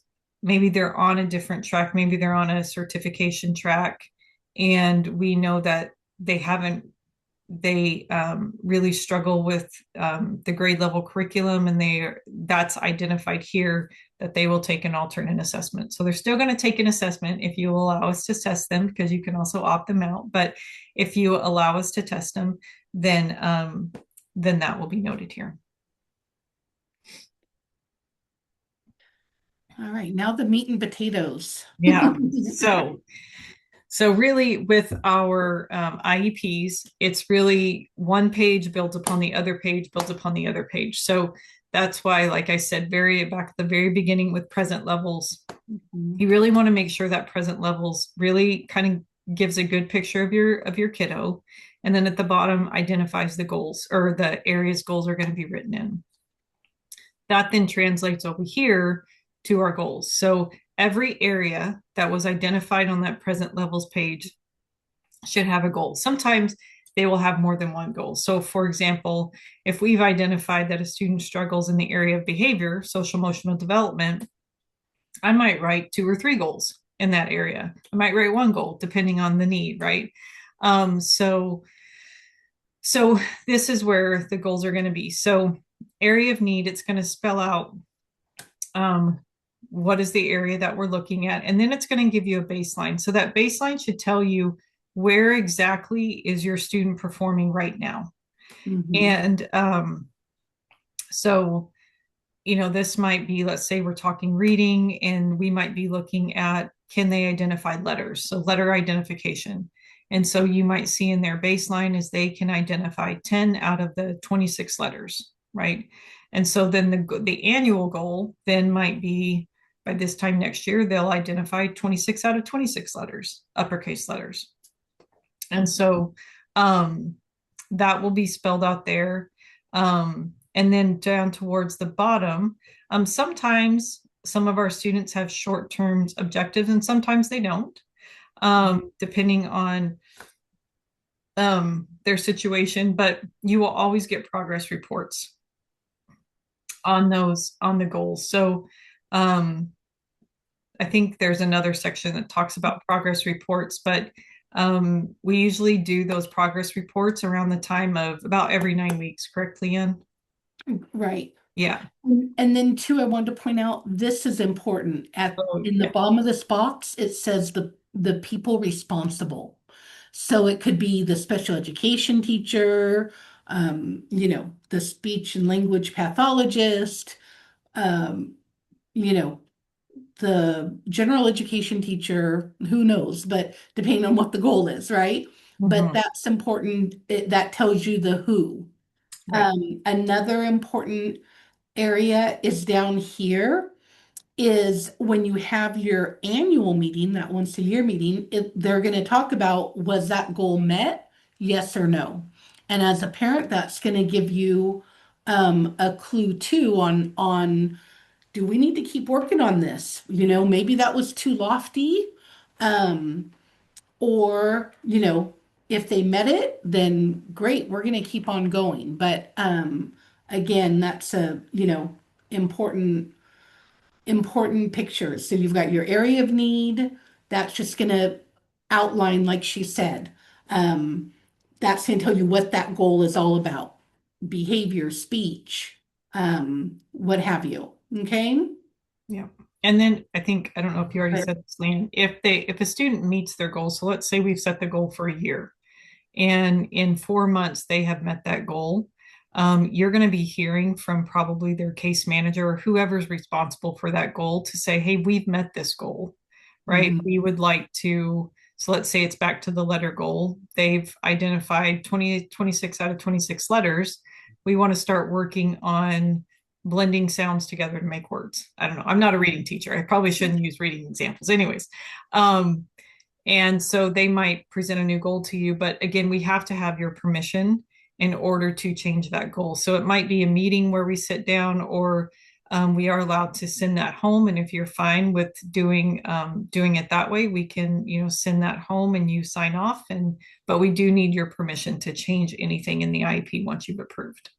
maybe they're on a different track, maybe they're on a certification track, and we know that they really struggle with the grade level curriculum, and that's identified here that they will take an alternate assessment. So they're still going to take an assessment if you allow us to test them, because you can also opt them out. But if you allow us to test them, then that will be noted here. All right, now the meat and potatoes. Yeah. So really with our IEPs, it's really one page builds upon the other page, builds upon the other page. So that's why, like I said, back at the very beginning with present levels, you really want to make sure that present levels really kind of gives a good picture of your kiddo. And then at the bottom identifies the goals, or the areas goals are going to be written in. That then translates over here to our goals. So every area that was identified on that present levels page should have a goal. Sometimes they will have more than one goal. So for example, if we've identified that a student struggles in the area of behavior, social emotional development, I might write 2 or 3 goals in that area. I might write 1 goal depending on the need, right? So this is where the goals are going to be. So area of need, it's going to spell out what is the area that we're looking at, and then it's going to give you a baseline. So that baseline should tell you where exactly is your student performing right now. And so this might be, let's say we're talking reading, and we might be looking at, can they identify letters? So letter identification. And so you might see in their baseline is they can identify 10 out of the 26 letters, right? And so then the annual goal then might be by this time next year, they'll identify 26 out of 26 letters, uppercase letters. And so that will be spelled out there. And then down towards the bottom, sometimes some of our students have short-term objectives and sometimes they don't, depending on their situation, but you will always get progress reports on the goals. So I think there's another section that talks about progress reports, but we usually do those progress reports around the time of about every 9 weeks, correct, Leanne? Right. Yeah. And then too, I wanted to point out, this is important. Oh, In the yeah. bottom of this box, it says the people responsible. So it could be the special education teacher, the speech and language pathologist, um, you know, the general education teacher, who knows, but depending on what the goal is, right? But Mhm. that's important. That tells you the who. Right. Another important area is down here is when you have your annual meeting, that once a year meeting, they're going to talk about, was that goal met? Yes or no. And as a parent, that's going to give you a clue too on do we need to keep working on this? Maybe that was too lofty. Um, or, if they met it, then great, we're going to keep on going. But again, that's important important pictures. So you've got your area of need. That's just going to outline, like she said. Um, that's going to tell you what that goal is all about. Behavior, speech, what have you. Okay? Yeah. And then I think, I don't know if you already Right. said this, Leanne, if a student meets their goal, so let's say we've set the goal for a year and in 4 months they have met that goal, you're going to be hearing from probably their case manager or whoever's responsible for that goal to say, hey, we've met this goal, right? Mhm. We would like to, so let's say it's back to the letter goal. They've identified 26 out of 26 letters. We want to start working on blending sounds together to make words. I don't know. I'm not a reading teacher. I probably shouldn't use reading examples. Anyways, and so they might present a new goal to you, but again, we have to have your permission in order to change that goal. So it might be a meeting where we sit down, or we are allowed to send that home. And if you're fine with doing it that way, we can send that home and you sign off. But we do need your permission to change anything in the IEP once you've approved.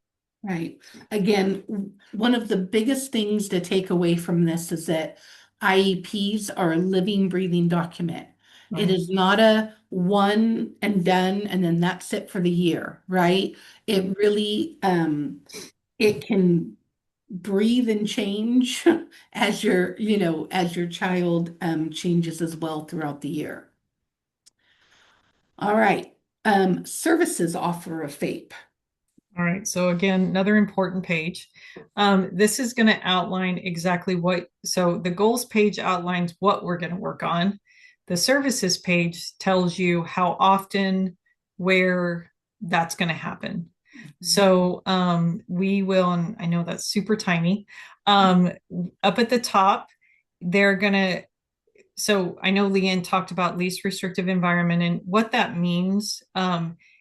Right. Again, one of the biggest things to take away from this is that IEPs are a living, breathing document. It Right. is not a one and done, and then that's it for the year, right? It really, it can breathe and change as your child changes as well throughout the year. All right. Services offer of FAPE. All right, so again, another important page. This is going to outline exactly so the goals page outlines what we're going to work on. The services page tells you how often, where that's going to happen. So we will, and I know that's super tiny, up at the top, they're going to, so I know Leanne talked about least restrictive environment, and what that means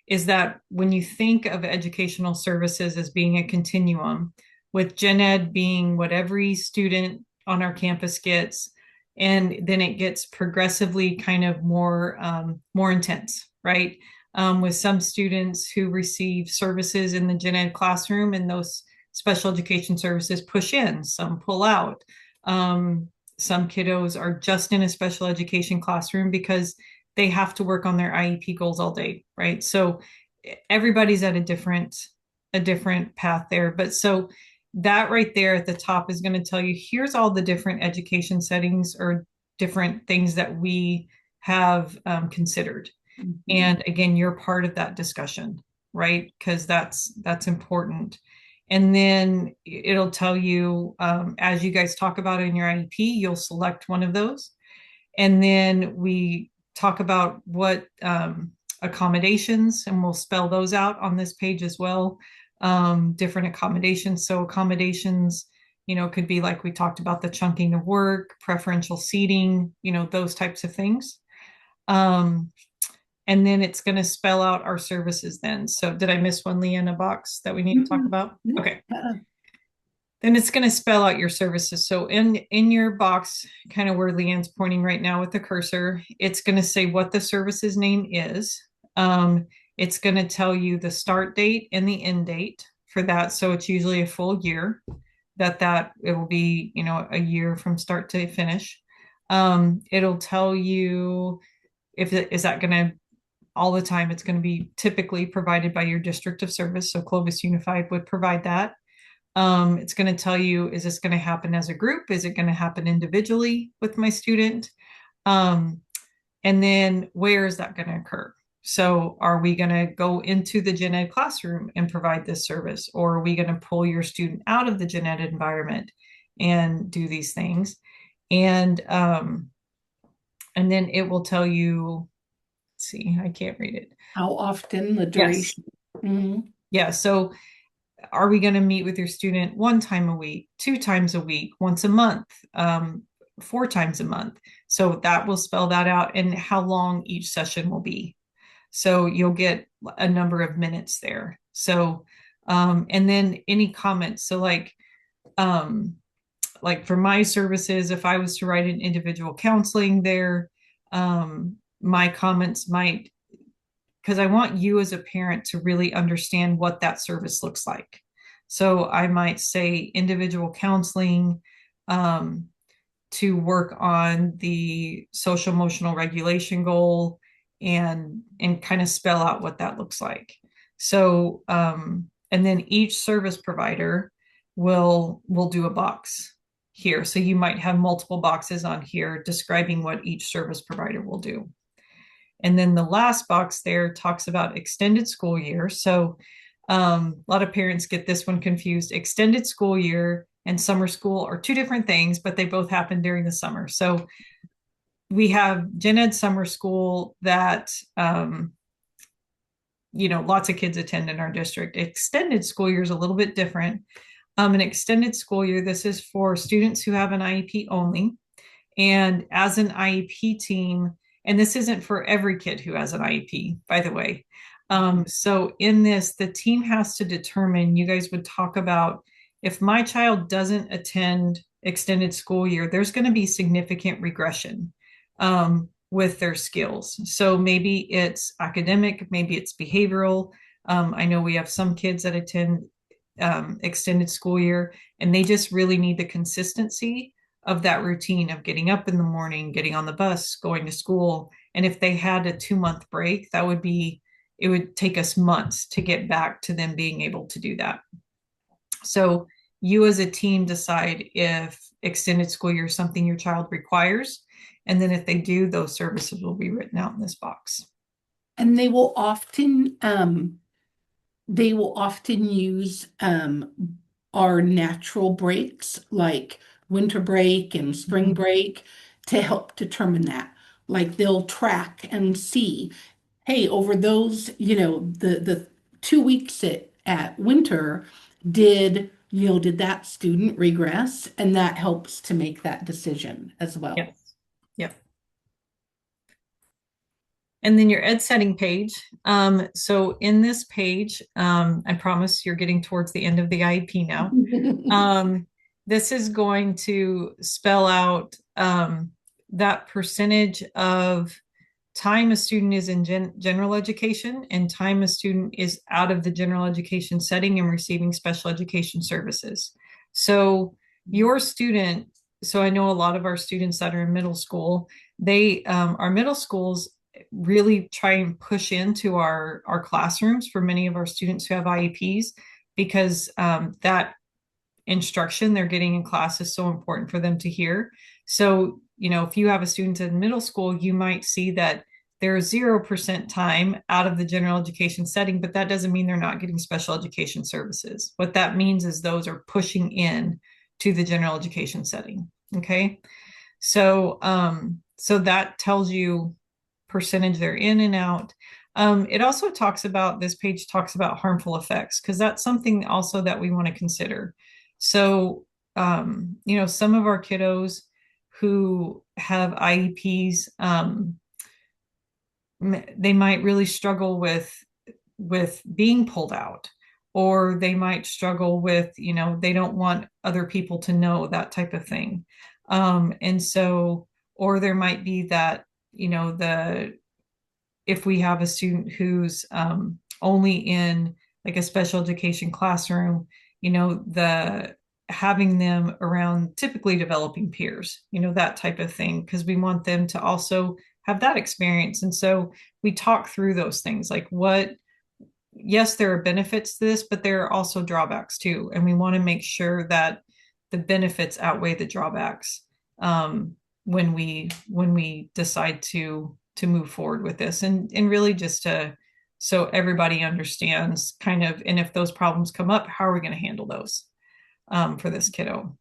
is that when you think of educational services as being a continuum, with gen ed being what every student on our campus gets, and then it gets progressively kind of more intense, right? With some students who receive services in the gen ed classroom, and those special education services push in, some pull out. Some kiddos are just in a special education classroom because they have to work on their IEP goals all day, right? So everybody's at a different path there. But so that right there at the top is going to tell you, here's all the different education settings or different things that we have considered. Mhm. And again, you're part of that discussion, right? Because that's important. And then it'll tell you, as you guys talk about it in your IEP, you'll select one of those. And then we talk about what accommodations, and we'll spell those out on this page as well. Different accommodations. So accommodations it could be like we talked about the chunking of work, preferential seating, those types of things. Um, and then it's going to spell out our services then. So did I miss one, Leanna, box that we need to talk Mm-mm. about? Nope. Okay. Then it's going to spell out your services. So in your box, kind of where Leanne's pointing right now with the cursor, it's going to say what the service's name is. It's going to tell you the start date and the end date for that. So it's usually a full year that it will be, a year from start to finish. It'll tell you if it is that going to all the time. It's going to be typically provided by your district of service. So Clovis Unified would provide that. It's going to tell you, is this going to happen as a group? Is it going to happen individually with my student? Um, and then where is that going to occur? So are we going to go into the gen ed classroom and provide this service? Or are we going to pull your student out of the gen ed environment and do these things? And then it will tell you, let's see, I can't read it. How often, the Yes. duration. Mhm. Yeah. So are we going to meet with your student 1 time a week, 2 times a week, once a month, 4 times a month? So that will spell that out and how long each session will be. So you'll get a number of minutes there. So, and then any comments. So like for my services, if I was to write an individual counseling there, my comments might, because I want you as a parent to really understand what that service looks like. So I might say individual counseling to work on the social emotional regulation goal and kind of spell out what that looks like. So and then each service provider will do a box here. So you might have multiple boxes on here describing what each service provider will do. And then the last box there talks about extended school year. So a lot of parents get this one confused. Extended school year and summer school are two different things, but they both happen during the summer. So we have gen ed summer school that lots of kids attend in our district. Extended school year is a little bit different. An extended school year, this is for students who have an IEP only. And as an IEP team, and this isn't for every kid who has an IEP, by the way. So in this, the team has to determine, you guys would talk about, if my child doesn't attend extended school year, there's going to be significant regression with their skills. So maybe it's academic, maybe it's behavioral. I know we have some kids that attend extended school year, and they just really need the consistency of that routine of getting up in the morning, getting on the bus, going to school. And if they had a 2 month break, it would take us months to get back to them being able to do that. So you as a team decide if extended school year is something your child requires. And then if they do, those services will be written out in this box. And they will often use our natural breaks like winter break and spring break to help determine that. Like they'll track and see, hey, over those, the 2 weeks at winter, did that student regress? And that helps to make that decision as well. Yes. Yep. And then your ed setting page. So in this page, I promise you're getting towards the end of the IEP now. This is going to spell out that percentage of time a student is in general education and time a student is out of the general education setting and receiving special education services. So your student, so I know a lot of our students that are in middle school, our middle schools really try and push into our classrooms for many of our students who have IEPs, because that instruction they're getting in class is so important for them to hear. So, if you have a student in middle school, you might see that there's 0% time out of the general education setting, but that doesn't mean they're not getting special education services. What that means is those are pushing in to the general education setting. Okay. So, so that tells you percentage they're in and out. It also this page talks about harmful effects, because that's something also that we want to consider. So some of our kiddos who have IEPs, they might really struggle with being pulled out, or they might struggle with, they don't want other people to know, that type of thing. And so, or there might be that, the if we have a student who's only in like a special education classroom, the having them around typically developing peers, that type of thing, because we want them to also have that experience. And so we talk through those things like yes, there are benefits to this, but there are also drawbacks too. And we want to make sure that the benefits outweigh the drawbacks when we decide to move forward with this, and really just to so everybody understands kind of, and if those problems come up, how are we going to handle those for this kiddo.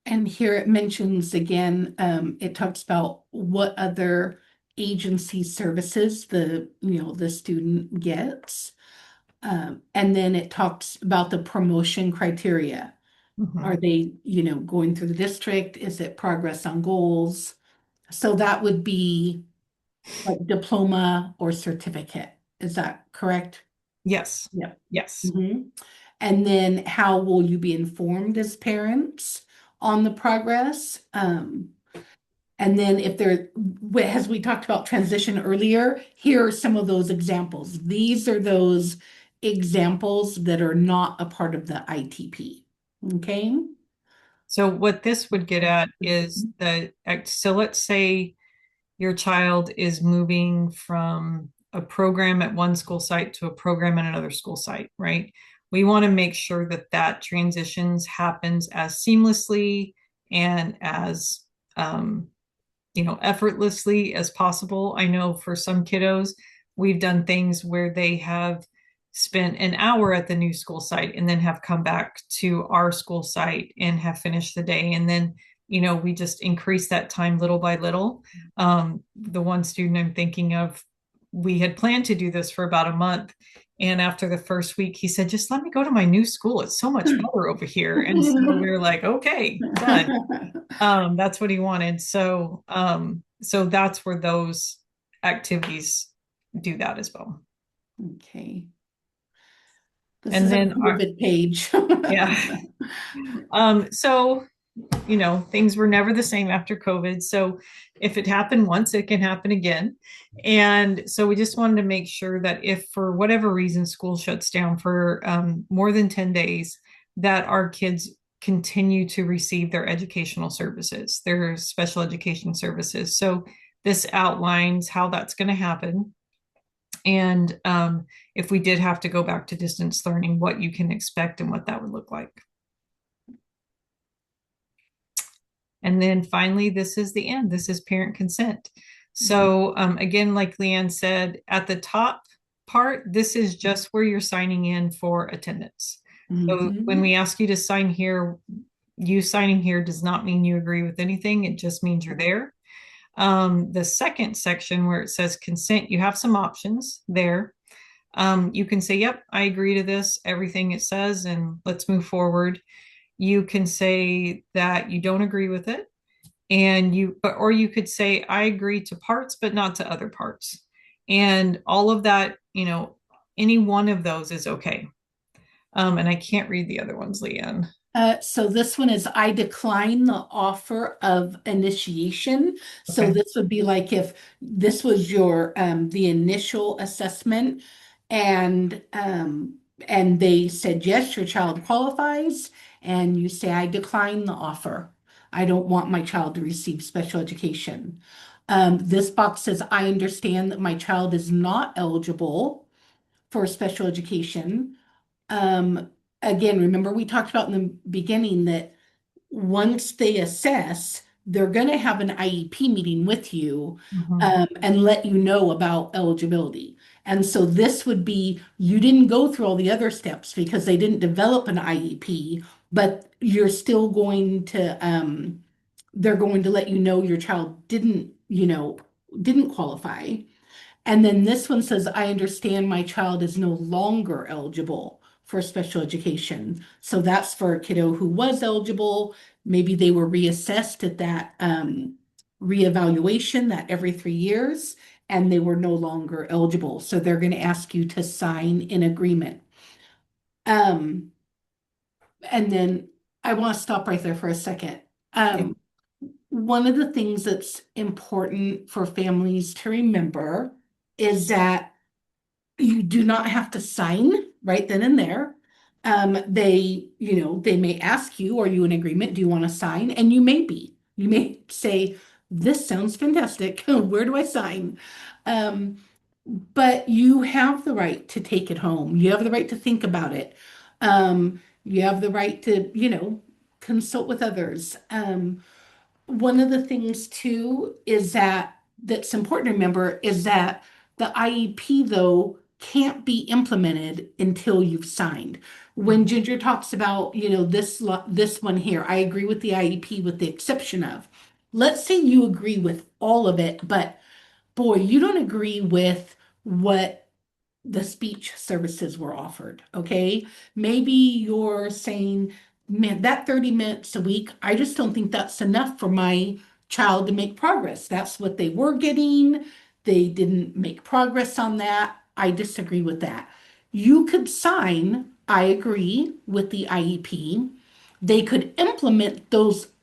And here it mentions again, it talks about what other agency services the student gets. And then it talks about the promotion criteria. Are Mhm. they, going through the district? Is it progress on goals? So that would be like diploma or certificate. Is that correct? Yes. Yeah. Yes. Mhm. And then how will you be informed as parents on the progress? And then if there, as we talked about transition earlier, here are some of those examples. These are those examples that are not a part of the ITP. Okay? So what this would get at is so let's say your child is moving from a program at one school site to a program at another school site, right? We want to make sure that that transitions happens as seamlessly and as um, effortlessly as possible. I know for some kiddos, we've done things where they have spent an hour at the new school site and then have come back to our school site and have finished the day. And then, we just increase that time little by little. The one student I'm thinking of, we had planned to do this for about a month. And after the first week, he said, just let me go to my new school. It's so much better over here. And so we were like, okay, done. That's what he wanted. So that's where those activities do that as well. Okay. This And is a then COVID page. yeah. So things were never the same after COVID. So if it happened once, it can happen again. And so we just wanted to make sure that if for whatever reason school shuts down for more than 10 days, that our kids continue to receive their educational services, their special education services. So this outlines how that's going to happen. And if we did have to go back to distance learning, what you can expect and what that would look like. And then finally, this is the end. This is parent consent. So again, like Leanne said, at the top part, this is just where you're signing in for attendance. So when Mhm. we ask you to sign here, you signing here does not mean you agree with anything. It just means you're there. The second section where it says consent, you have some options there. You can say, yep, I agree to this, everything it says, and let's move forward. You can say that you don't agree with it, or you could say I agree to parts but not to other parts, and all of that, any one of those is okay. And I can't read the other ones, Leanne. So this one is I decline the offer of initiation. So Okay. this would be like if this was your the initial assessment and they said yes, your child qualifies, and you say I decline the offer. I don't want my child to receive special education. This box says I understand that my child is not eligible for special education. Um, Again, remember we talked about in the beginning that once they assess, they're going to have an IEP meeting with you Mhm. and let you know about eligibility. And so this would be, you didn't go through all the other steps because they didn't develop an IEP, but you're still going to, they're going to let you know your child didn't qualify. And then this one says, I understand my child is no longer eligible for special education. So that's for a kiddo who was eligible. Maybe they were reassessed at that reevaluation that every 3 years, and they were no longer eligible. So they're going to ask you to sign an agreement. Um, and then I want to stop right there for a second. Okay. One of the things that's important for families to remember is that you do not have to sign right then and there. They may ask you, are you in agreement? Do you want to sign? And you may be. You may say, this sounds fantastic. Where do I sign? Um, but you have the right to take it home. You have the right to think about it. You have the right to, consult with others. One of the things too is that's important to remember is that the IEP though can't be implemented until you've signed. When Ginger talks about, this one here, I agree with the IEP with the exception of. Let's say you agree with all of it, but boy, you don't agree with what the speech services were offered, okay? Maybe you're saying, man, that 30 minutes a week, I just don't think that's enough for my child to make progress. That's what they were getting. They didn't make progress on that. I disagree with that. You could sign, I agree with the IEP. They could implement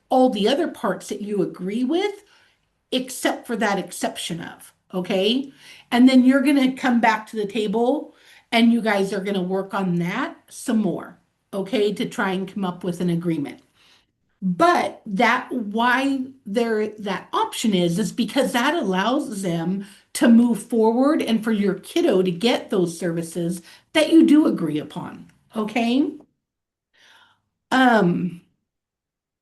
all the other parts that you agree with, except for that exception of, okay? And then you're going to come back to the table and you guys are going to work on that some more, okay, to try and come up with an agreement. But that why there that option is because that allows them to move forward and for your kiddo to get those services that you do agree upon, okay? Um,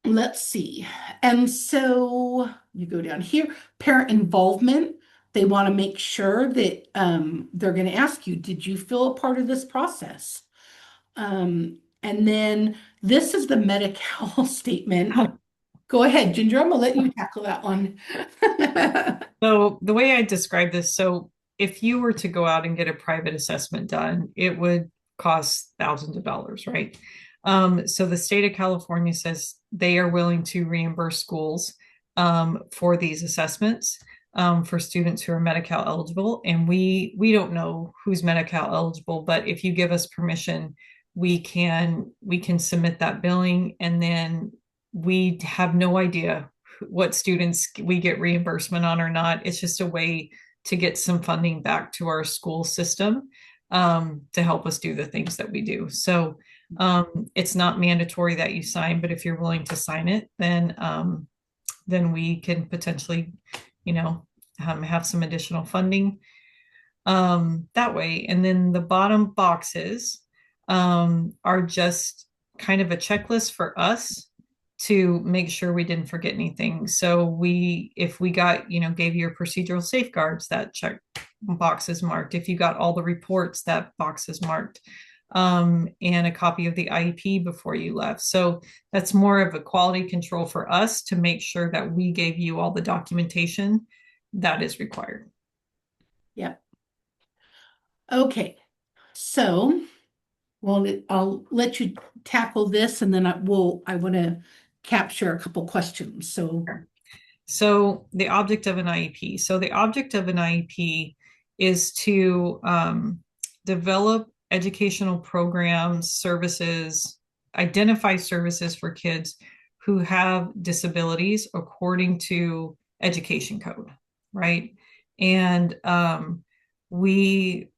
Let's see. And so you go down here, parent involvement. They want to make sure that they're going to ask you, did you feel a part of this process? And then this is the Medi-Cal statement. Go ahead, Ginger. I'm gonna let you tackle that one. So the way I describe this, so if you were to go out and get a private assessment done, it would cost thousands of dollars, right? So the state of California says they are willing to reimburse schools for these assessments for students who are Medi-Cal eligible. And we don't know who's Medi-Cal eligible, but if you give us permission, we can submit that billing, and then we have no idea what students we get reimbursement on or not. It's just a way to get some funding back to our school system to help us do the things that we do. So it's not mandatory that you sign, but if you're willing to sign it, then we can potentially, have some additional funding that way. And then the bottom boxes are just kind of a checklist for us to make sure we didn't forget anything. So if we gave you your procedural safeguards, that check box is marked. If you got all the reports, that box is marked. And a copy of the IEP before you left. So that's more of a quality control for us to make sure that we gave you all the documentation that is required. Yep. Okay. So, well, I'll let you tackle this and then I want to capture a couple questions. So the object of an IEP. So the object of an IEP is to develop educational programs, services, identify services for kids who have disabilities according to education code, right? And we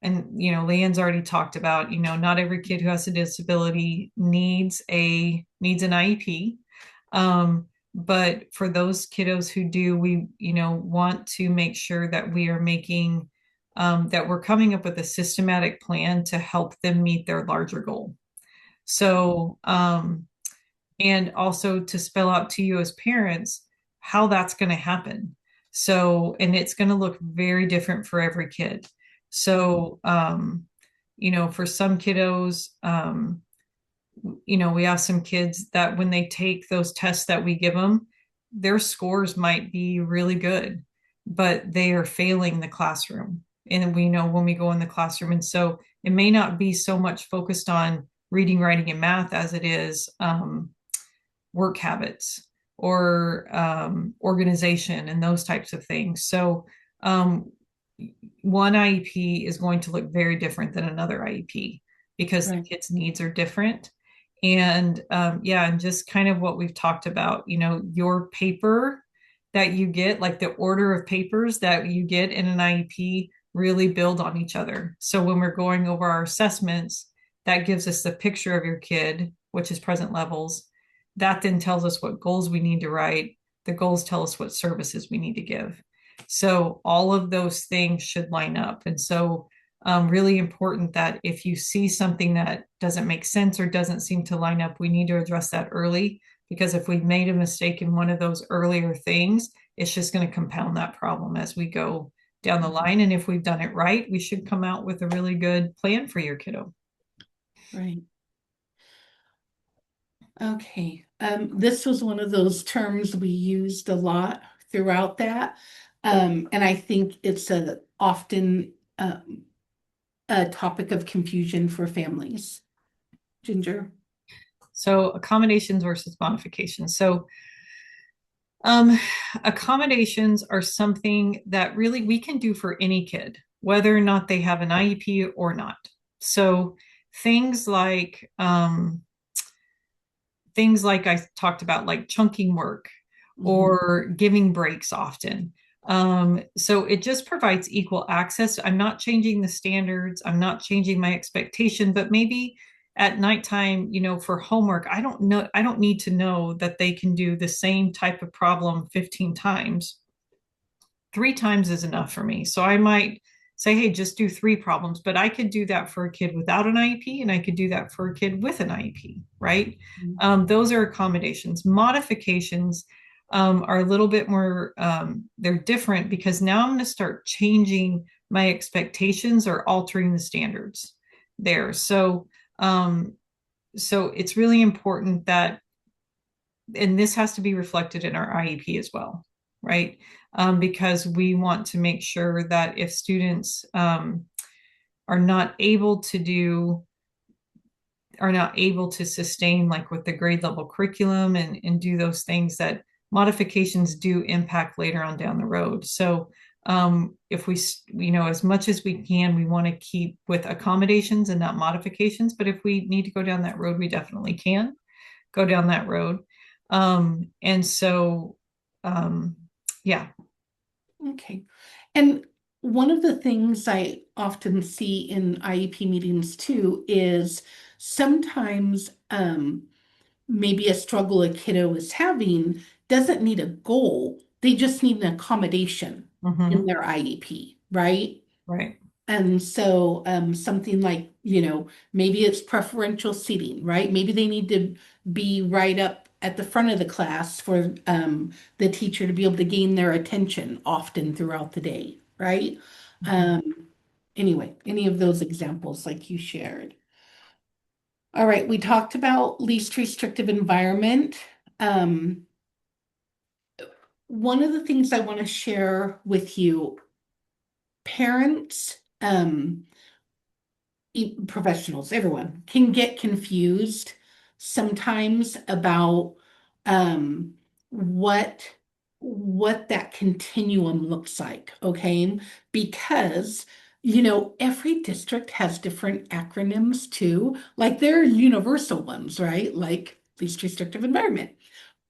Leanne's already talked about, not every kid who has a disability needs an IEP. But for those kiddos who do, we, want to make sure that we are that we're coming up with a systematic plan to help them meet their larger goal. So, and also to spell out to you as parents how that's going to happen. So, and it's going to look very different for every kid. So, for some kiddos, we have some kids that when they take those tests that we give them, their scores might be really good, but they are failing the classroom. And we know when we go in the classroom. And so it may not be so much focused on reading, writing, and math as it is work habits or organization and those types of things. So um, one IEP is going to look very different than another IEP because the Right. kids' needs are different. And yeah, and just kind of what we've talked about, your paper that you get, like the order of papers that you get in an IEP, really build on each other. So when we're going over our assessments, that gives us the picture of your kid, which is present levels. That then tells us what goals we need to write. The goals tell us what services we need to give. So all of those things should line up. And so really important that if you see something that doesn't make sense or doesn't seem to line up, we need to address that early, because if we've made a mistake in one of those earlier things, it's just going to compound that problem as we go down the line. And if we've done it right, we should come out with a really good plan for your kiddo. Right. Okay. This was one of those terms we used a lot throughout that. And I think it's a often a topic of confusion for families. Ginger. So accommodations versus modifications. So um, accommodations are something that really we can do for any kid, whether or not they have an IEP or not. So things like I talked about, like chunking work Mhm. or giving breaks often. So it just provides equal access. I'm not changing the standards. I'm not changing my expectation, but maybe at nighttime, for homework, I don't need to know that they can do the same type of problem 15 times. 3 times is enough for me. So I might say, hey, just do 3 problems, but I could do that for a kid without an IEP and I could do that for a kid with an IEP, right? Those are accommodations. Modifications are a little bit more, they're different because now I'm going to start changing my expectations or altering the standards there. So it's really important that, and this has to be reflected in our IEP as well, right? Because we want to make sure that if students are not able to do, are not able to sustain like with the grade level curriculum and do those things, that modifications do impact later on down the road. So if we, as much as we can, we want to keep with accommodations and not modifications. But if we need to go down that road, we definitely can go down that road. And so, um, yeah. Okay. And one of the things I often see in IEP meetings too is sometimes maybe a struggle a kiddo is having doesn't need a goal. They just need an accommodation in Mm-hmm. their IEP, right? Right. And so something like, maybe it's preferential seating, right? Maybe they need to be right up at the front of the class for the teacher to be able to gain their attention often throughout the day, right? Mm-hmm. Um, anyway, any of those examples like you shared. All right, we talked about least restrictive environment. Um, one of the things I want to share with you, parents, professionals, everyone can get confused sometimes about um, what what that continuum looks like, okay? Because every district has different acronyms too. Like there are universal ones, right? Like least restrictive environment.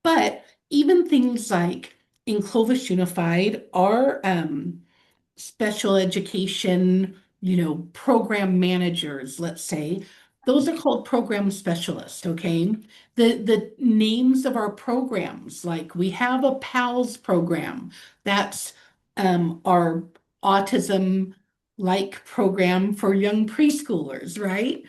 But even things like in Clovis Unified are special education, program managers, let's say, those are called program specialists, okay? The names of our programs, like we have a PALS program, that's our autism like program for young preschoolers, right?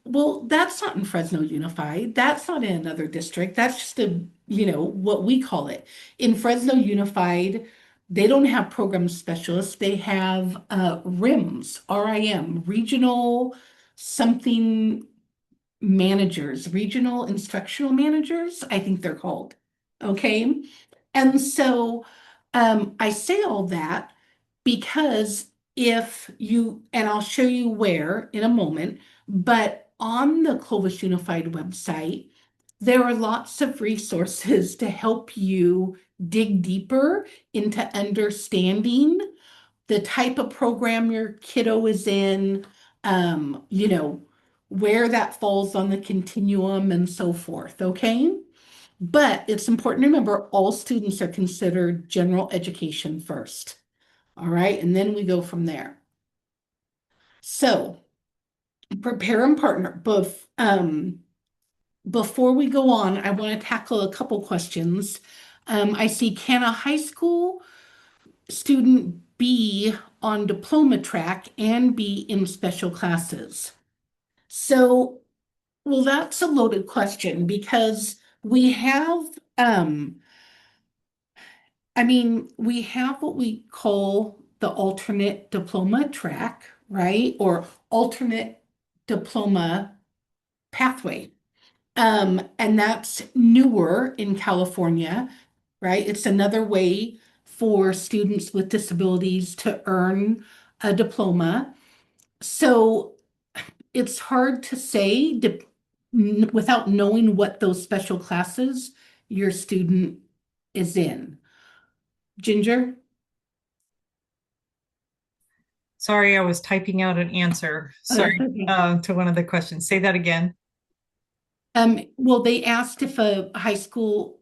Well, that's not in Fresno Unified. That's not in another district. That's just what we call it. In Fresno Unified, they don't have program specialists. They have RIMs, RIM, regional something managers, regional instructional managers, I think they're called. Okay. And so I say all that because if you, and I'll show you where in a moment, but on the Clovis Unified website, there are lots of resources to help you dig deeper into understanding the type of program your kiddo is in, you know, where that falls on the continuum and so forth, okay? But it's important to remember all students are considered general education first. All right, and then we go from there. So prepare and partner. Before we go on, I want to tackle a couple questions. I see, can a high school student be on diploma track and be in special classes? So, well, that's a loaded question because we have, we have what we call the alternate diploma track, right? Or alternate diploma pathway. And that's newer in California, right? It's another way for students with disabilities to earn a diploma. So it's hard to say without knowing what those special classes your student is in. Ginger? Sorry, I was typing out an answer. Oh, that's Sorry, okay. to one of the questions. Say that again. Well, they asked if a high school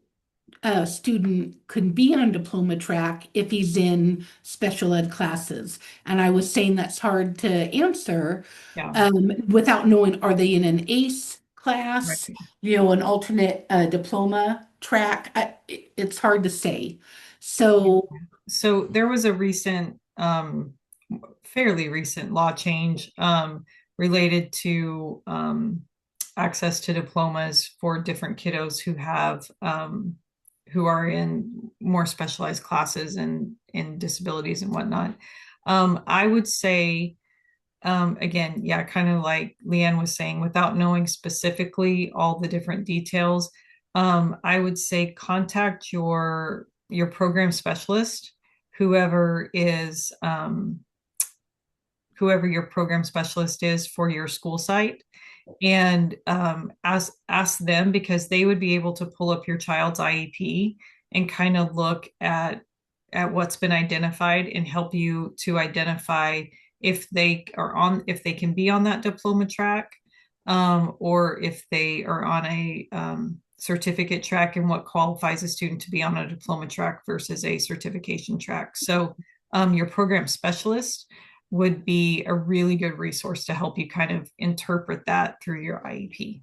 student could be on diploma track if he's in special ed classes. And I was saying that's hard to answer Yeah, without knowing, are they in an ACE right. class, an alternate diploma track? It's hard to say. So, So there was a recent, fairly recent law change related to access to diplomas for different kiddos who are in more specialized classes and in disabilities and whatnot. I would say, again, yeah, kind of like Leanne was saying, without knowing specifically all the different details, I would say contact your program specialist, whoever is whoever your program specialist is for your school site, and ask them, because they would be able to pull up your child's IEP and kind of look at what's been identified and help you to identify if they can be on that diploma track, or if they are on a certificate track, and what qualifies a student to be on a diploma track versus a certification track. So your program specialist would be a really good resource to help you kind of interpret that through your IEP.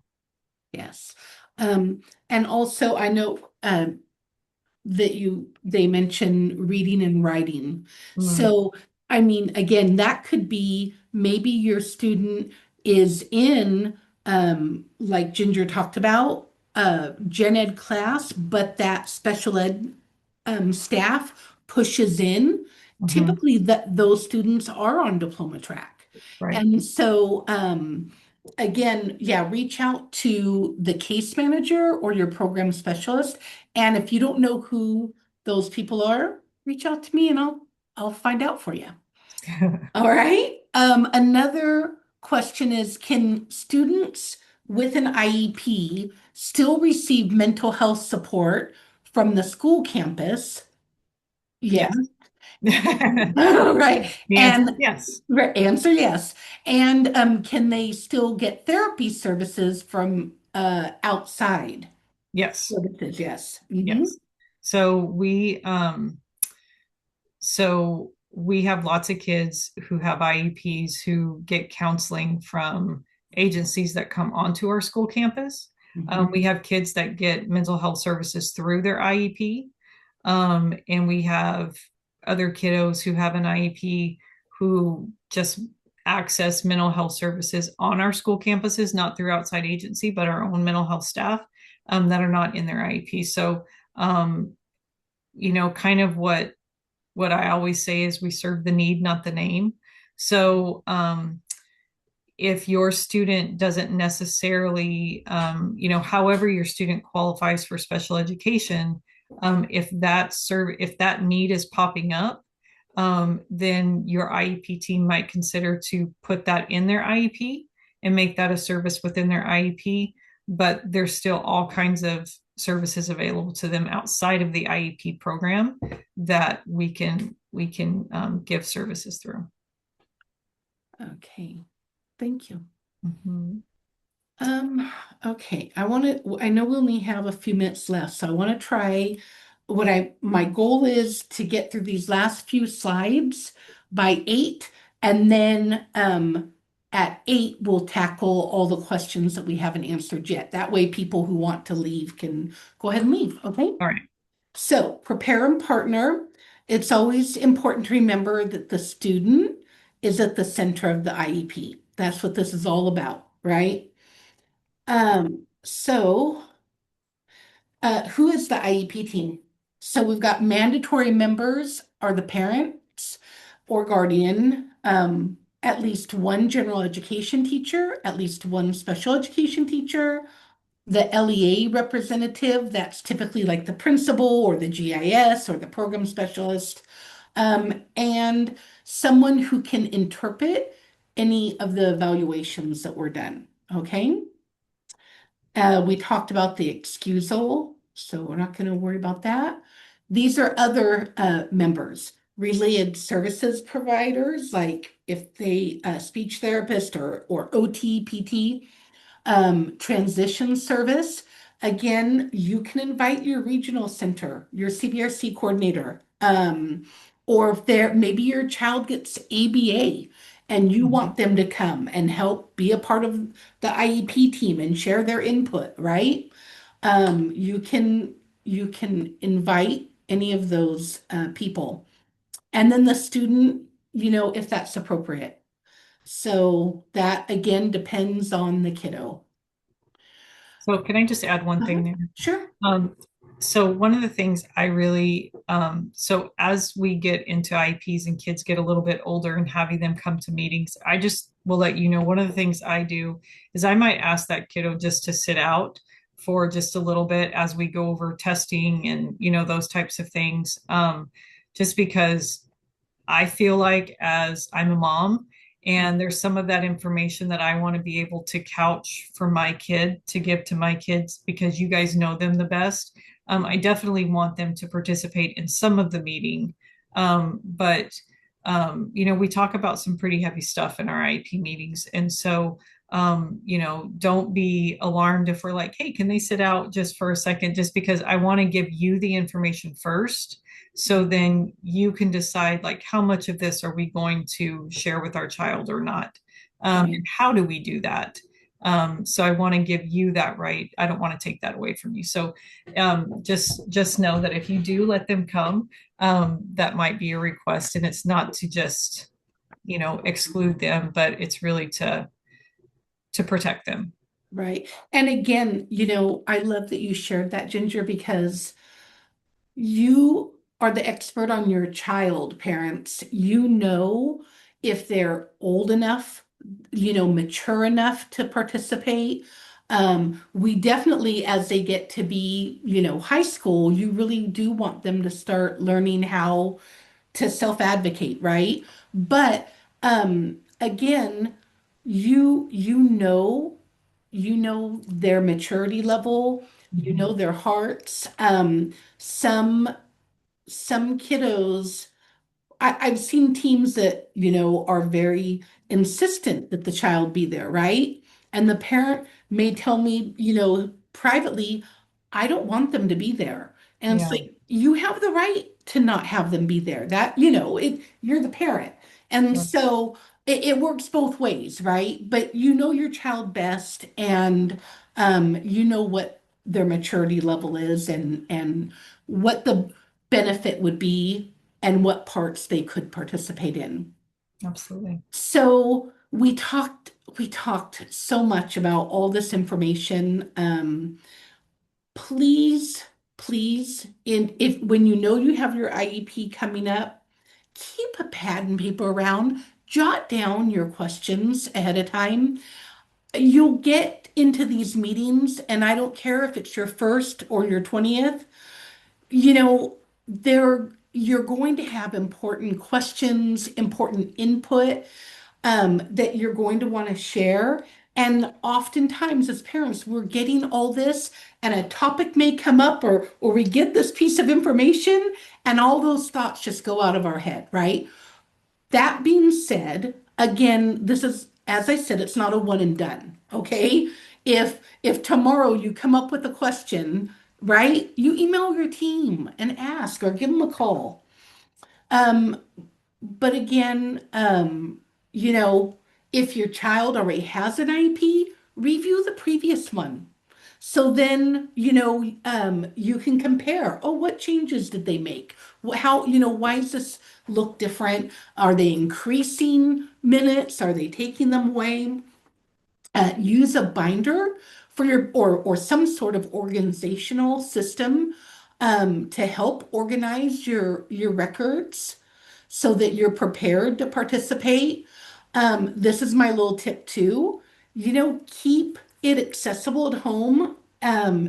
yes. And also, I know that they mention reading and writing. Mm, So, again, that could be maybe your student is in, like Ginger talked about, gen ed class, but that special ed staff pushes in. mhm, Typically, those students are on diploma track. right. And so, again, yeah, reach out to the case manager or your program specialist. And if you don't know who those people are, reach out to me and I'll find out for you. All right. Another question is, can students with an IEP still receive mental health support from the school campus? Yeah. Yes. The All right. answer is And yes. answer yes. And can they still get therapy services from outside Yes. services? Yes. Hmm. Yes. So we have lots of kids who have IEPs who get counseling from agencies that come onto our school campus. Hmm. We have kids that get mental health services through their IEP. And we have other kiddos who have an IEP who just access mental health services on our school campuses, not through outside agency, but our own mental health staff, that are not in their IEP. So, kind of what I always say is we serve the need, not the name. So, if your student doesn't necessarily, however your student qualifies for special education, if that need is popping up, then your IEP team might consider to put that in their IEP and make that a service within their IEP. But there's still all kinds of services available to them outside of the IEP program that we can give services through. Okay, thank you. Mhm. Okay, I know we only have a few minutes left, so I want to try my goal is to get through these last few slides by 8, and then at 8 we'll tackle all the questions that we haven't answered yet. That way people who want to leave can go ahead and leave, okay? All right. So prepare and partner. It's always important to remember that the student is at the center of the IEP. That's what this is all about, right? So who is the IEP team? So we've got mandatory members are the parents or guardian, at least one general education teacher, at least one special education teacher, the LEA representative, that's typically like the principal or the GIS or the program specialist, and someone who can interpret any of the evaluations that were done. Okay. We talked about the excusal, so we're not going to worry about that. These are other members, related services providers, like if they speech therapist or OT, PT, transition service. Again, you can invite your regional center, your CBRC coordinator, or if there maybe your child gets ABA and you want them to come and help be a part of the IEP team and share their input, right? You can invite any of those people, and then the student, if that's appropriate. So that again depends on the kiddo. So can I just add one Uh-huh. thing there? Sure. So one of the things I really, so as we get into IEPs and kids get a little bit older and having them come to meetings, I just will let you know, one of the things I do is I might ask that kiddo just to sit out for just a little bit as we go over testing and, those types of things. Just because I feel like as I'm a mom, and there's some of that information that I want to be able to couch for my kid to give to my kids because you guys know them the best. I definitely want them to participate in some of the meeting. But we talk about some pretty heavy stuff in our IEP meetings. And so, don't be alarmed if we're like, hey, can they sit out just for a second? Just because I want to give you the information first, so then you can decide like how much of this are we going to share with our child or not, and how do we do that. So I want to give you that right. I don't want to take that away from you. So just know that if you do let them come, that might be a request, and it's not to just exclude them, but it's really to protect them. Right. And again, I love that you shared that, Ginger, because you are the expert on your child, parents. You know if they're old enough, mature enough to participate. We definitely, as they get to be, high school, you really do want them to start learning how to self-advocate, right? But again, you know their maturity level, you Mhm. know their hearts. Some some kiddos, I've seen teams that, are very insistent that the child be there, right? And the parent may tell me, privately, I don't want them to be there. And it's Yeah. like, you have the right to not have them be there. That, you're the parent. And Yeah. so it works both ways, right? But you know your child best, and you know what their maturity level is, and what the benefit would be and what parts they could participate in. Absolutely. So we talked so much about all this information. Please, please, if when you know you have your IEP coming up, keep a pad and paper around. Jot down your questions ahead of time. You'll get into these meetings, and I don't care if it's your first or your 20th, you know, they're you're going to have important questions, important input that you're going to want to share. And oftentimes, as parents, we're getting all this, and a topic may come up, or we get this piece of information, and all those thoughts just go out of our head, right? That being said, again, this is, as I said, it's not a one and done, okay? If tomorrow you come up with a question, right, you email your team and ask or give them a call. Um, but again, you know, if your child already has an IEP, review the previous one. So then, you can compare. Oh, what changes did they make? How, why does this look different? Are they increasing minutes? Are they taking them away? Use a binder for your or some sort of organizational system to help organize your records so that you're prepared to participate. This is my little tip too. Keep it accessible at home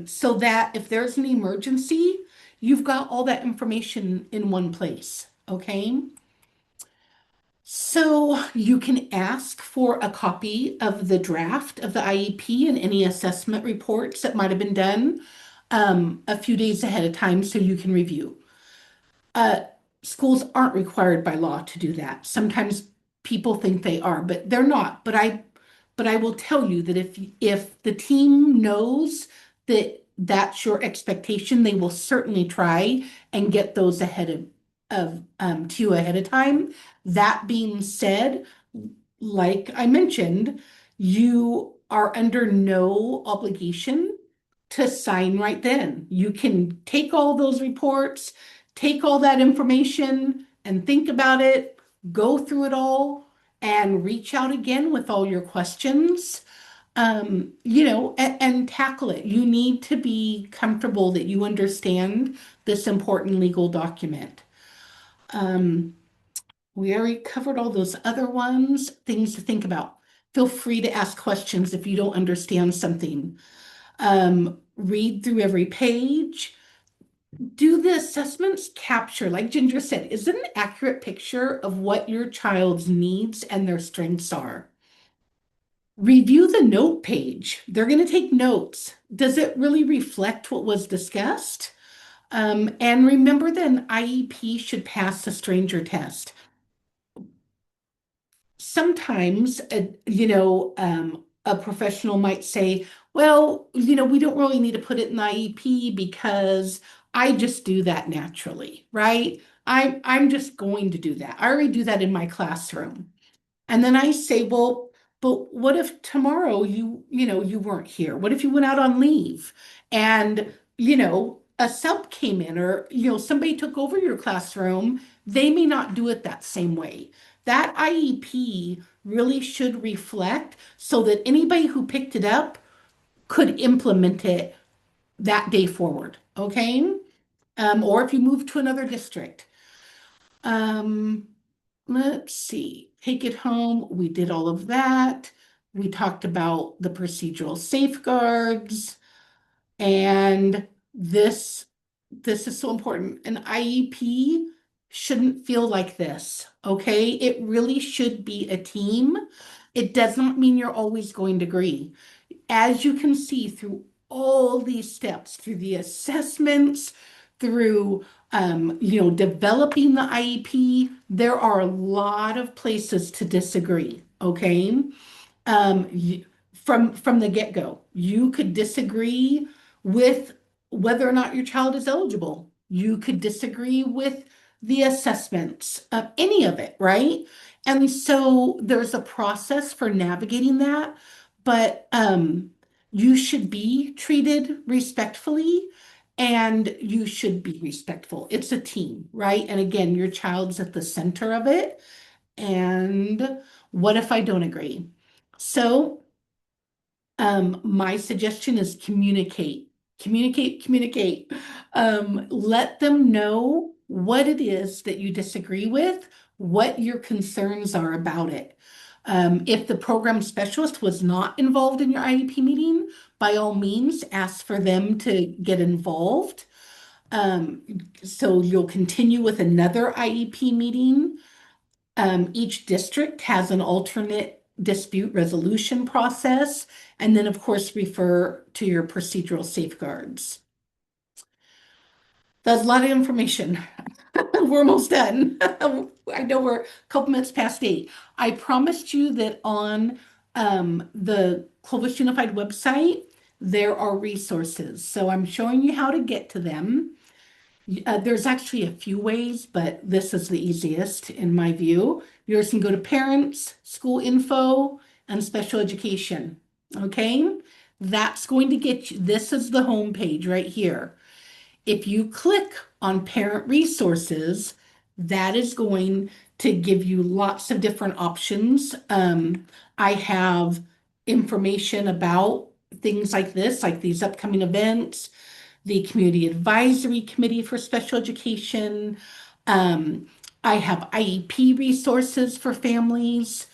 so that if there's an emergency, you've got all that information in one place. Okay. So you can ask for a copy of the draft of the IEP and any assessment reports that might have been done a few days ahead of time so you can review. Uh, Schools aren't required by law to do that. Sometimes people think they are, but they're not. But I will tell you that if the team knows that that's your expectation, they will certainly try and get those ahead of to you ahead of time. That being said, like I mentioned, you are under no obligation to sign right then. You can take all those reports, take all that information and think about it, go through it all, and reach out again with all your questions, and tackle it. You need to be comfortable that you understand this important legal document. Um, we already covered all those other ones, things to think about. Feel free to ask questions if you don't understand something. Read through every page. Do the assessments capture, like Ginger said, is it an accurate picture of what your child's needs and their strengths are? Review the note page. They're going to take notes. Does it really reflect what was discussed? And remember that an IEP should pass the stranger test. Sometimes, a professional might say, well, we don't really need to put it in the IEP because I just do that naturally, right? I'm just going to do that. I already do that in my classroom. And then I say, well, but what if tomorrow you weren't here? What if you went out on leave and, a sub came in or, somebody took over your classroom? They may not do it that same way. That IEP really should reflect so that anybody who picked it up could implement it that day forward. Okay. Or if you move to another district. Um, let's see, take it home. We did all of that. We talked about the procedural safeguards, and this is so important. An IEP shouldn't feel like this, okay? It really should be a team. It does not mean you're always going to agree. As you can see through all these steps, through the assessments, through developing the IEP, there are a lot of places to disagree, okay? From the get-go, you could disagree with whether or not your child is eligible. You could disagree with the assessments, any of it, right? And so there's a process for navigating that, but you should be treated respectfully and you should be respectful. It's a team, right? And again, your child's at the center of it. And what if I don't agree? So, my suggestion is communicate, communicate, communicate. Let them know what it is that you disagree with, what your concerns are about it. If the program specialist was not involved in your IEP meeting, by all means, ask for them to get involved. Um, so you'll continue with another IEP meeting. Each district has an alternate dispute resolution process, and then, of course, refer to your procedural safeguards. That's a lot of information. We're almost done. I know we're a couple minutes past 8. I promised you that on the Clovis Unified website, there are resources. So I'm showing you how to get to them. There's actually a few ways, but this is the easiest in my view. Yours can go to parents, school info, and special education. Okay, that's going to get you. This is the home page right here. If you click on parent resources, that is going to give you lots of different options. I have information about things like this, like these upcoming events, the Community Advisory Committee for Special Education. I have IEP resources for families.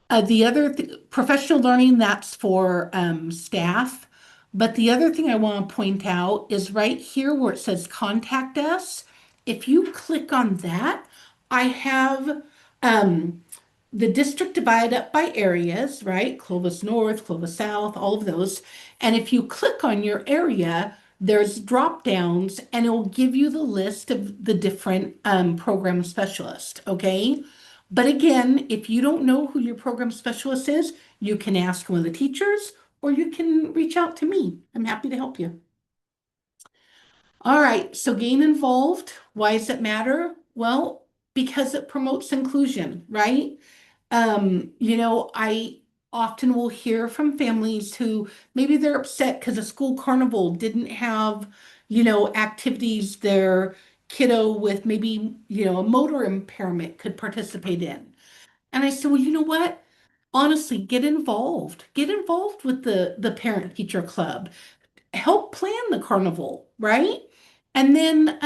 The other professional learning, that's for staff. But the other thing I want to point out is right here where it says contact us. If you click on that, I have the district divided up by areas, right? Clovis North, Clovis South, all of those. And if you click on your area, there's drop downs and it will give you the list of the different program specialists, okay? But again, if you don't know who your program specialist is, you can ask one of the teachers or you can reach out to me. I'm happy to help you. All right, so getting involved, why does it matter? Well, because it promotes inclusion, right? I often will hear from families who maybe they're upset because a school carnival didn't have, activities their kiddo with maybe, a motor impairment could participate in. And I said, well, you know what? Honestly, get involved. Get involved with the parent teacher club. Help plan the carnival, right? And then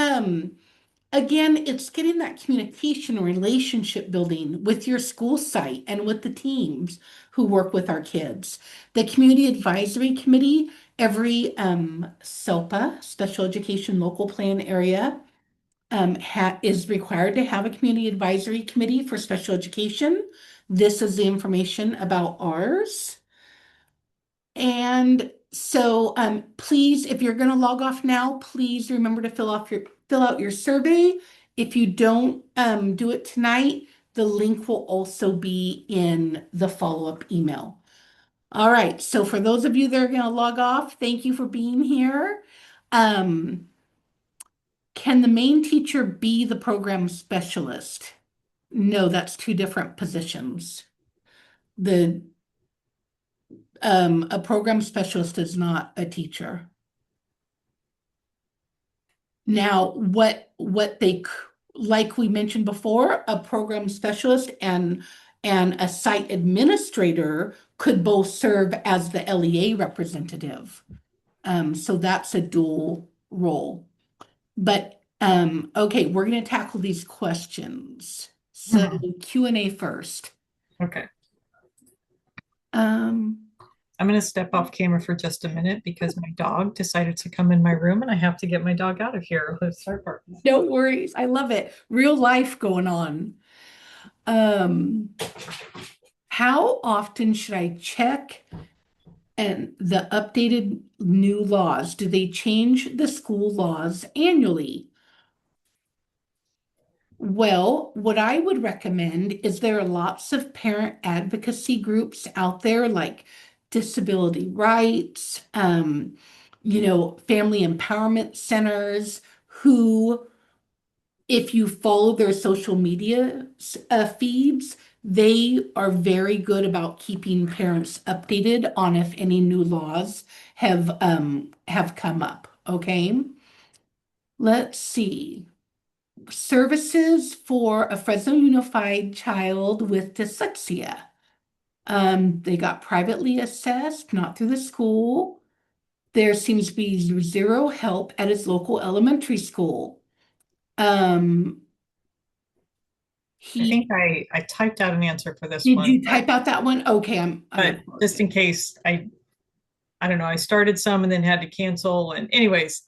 again, it's getting that communication and relationship building with your school site and with the teams who work with our kids. The Community Advisory Committee, every SELPA, Special Education Local Plan area, is required to have a Community Advisory Committee for special education. This is the information about ours. And so please, if you're going to log off now, please remember to fill out your survey. If you don't do it tonight, the link will also be in the follow-up email. All right, so for those of you that are going to log off, thank you for being here. Can the main teacher be the program specialist? No, that's two different positions. A program specialist is not a teacher. Now, like we mentioned before, a program specialist and a site administrator could both serve as the LEA representative. So that's a dual role. But okay, we're going to tackle these questions. So Q&A first. Okay. Um, I'm going to step off camera for just a minute because my dog decided to come in my room and I have to get my dog out of here. Let's start barking. No worries. I love it. Real life going on. How often should I check and the updated new laws? Do they change the school laws annually? Well, what I would recommend is there are lots of parent advocacy groups out there like disability rights, family empowerment centers who, if you follow their social media feeds, they are very good about keeping parents updated on if any new laws have come up. Okay, let's see. Services for a Fresno Unified child with dyslexia. They got privately assessed, not through the school. There seems to be zero help at his local elementary school. I think I typed out an answer for this Did one. you type out that one? Okay, but just in case I don't know, I started some and then had to cancel. And anyways,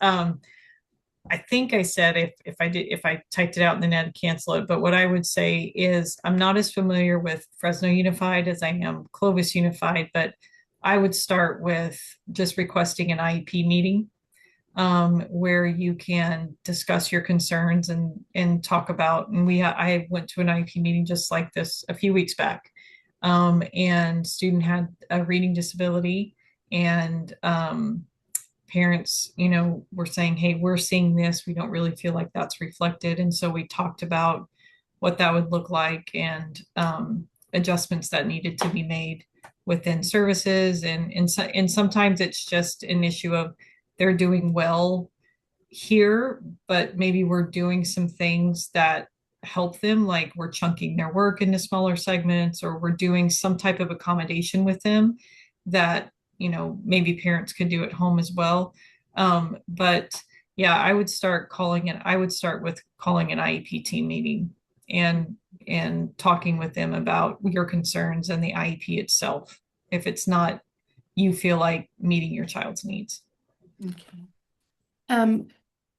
I think I said if I typed it out and then had to cancel it, but what I would say is I'm not as familiar with Fresno Unified as I am Clovis Unified, but I would start with just requesting an IEP meeting, where you can discuss your concerns and talk about. And I went to an IEP meeting just like this a few weeks back, and student had a reading disability, and parents, were saying, hey, we're seeing this. We don't really feel like that's reflected. And so we talked about what that would look like, and adjustments that needed to be made within services. And sometimes it's just an issue of they're doing well here, but maybe we're doing some things that help them, like we're chunking their work into smaller segments, or we're doing some type of accommodation with them that, maybe parents could do at home as well. But yeah, I would start with calling an IEP team meeting, and talking with them about your concerns and the IEP itself, if it's not you feel like meeting your child's needs. Okay. Um,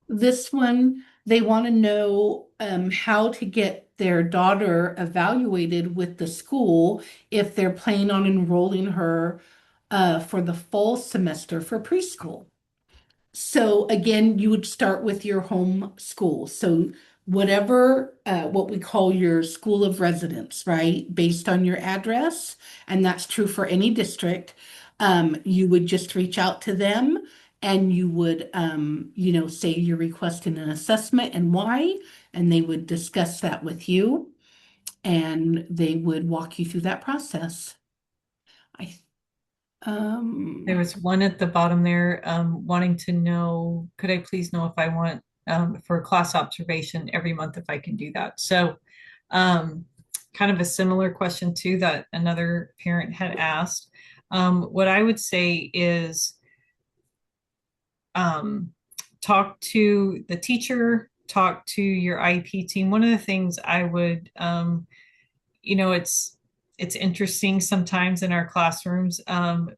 this one, they want to know how to get their daughter evaluated with the school if they're planning on enrolling her for the fall semester for preschool. So again, you would start with your home school. So whatever what we call your school of residence, right? Based on your address, and that's true for any district. You would just reach out to them and you would say you're requesting an assessment and why, and they would discuss that with you and they would walk you through that process. I There um was one at the bottom there, wanting to know, could I please know if I want, for class observation every month, if I can do that? So, um, kind of a similar question too that another parent had asked. What I would say is, um, talk to the teacher, talk to your IEP team. One of the things I would, you know, it's interesting sometimes in our classrooms,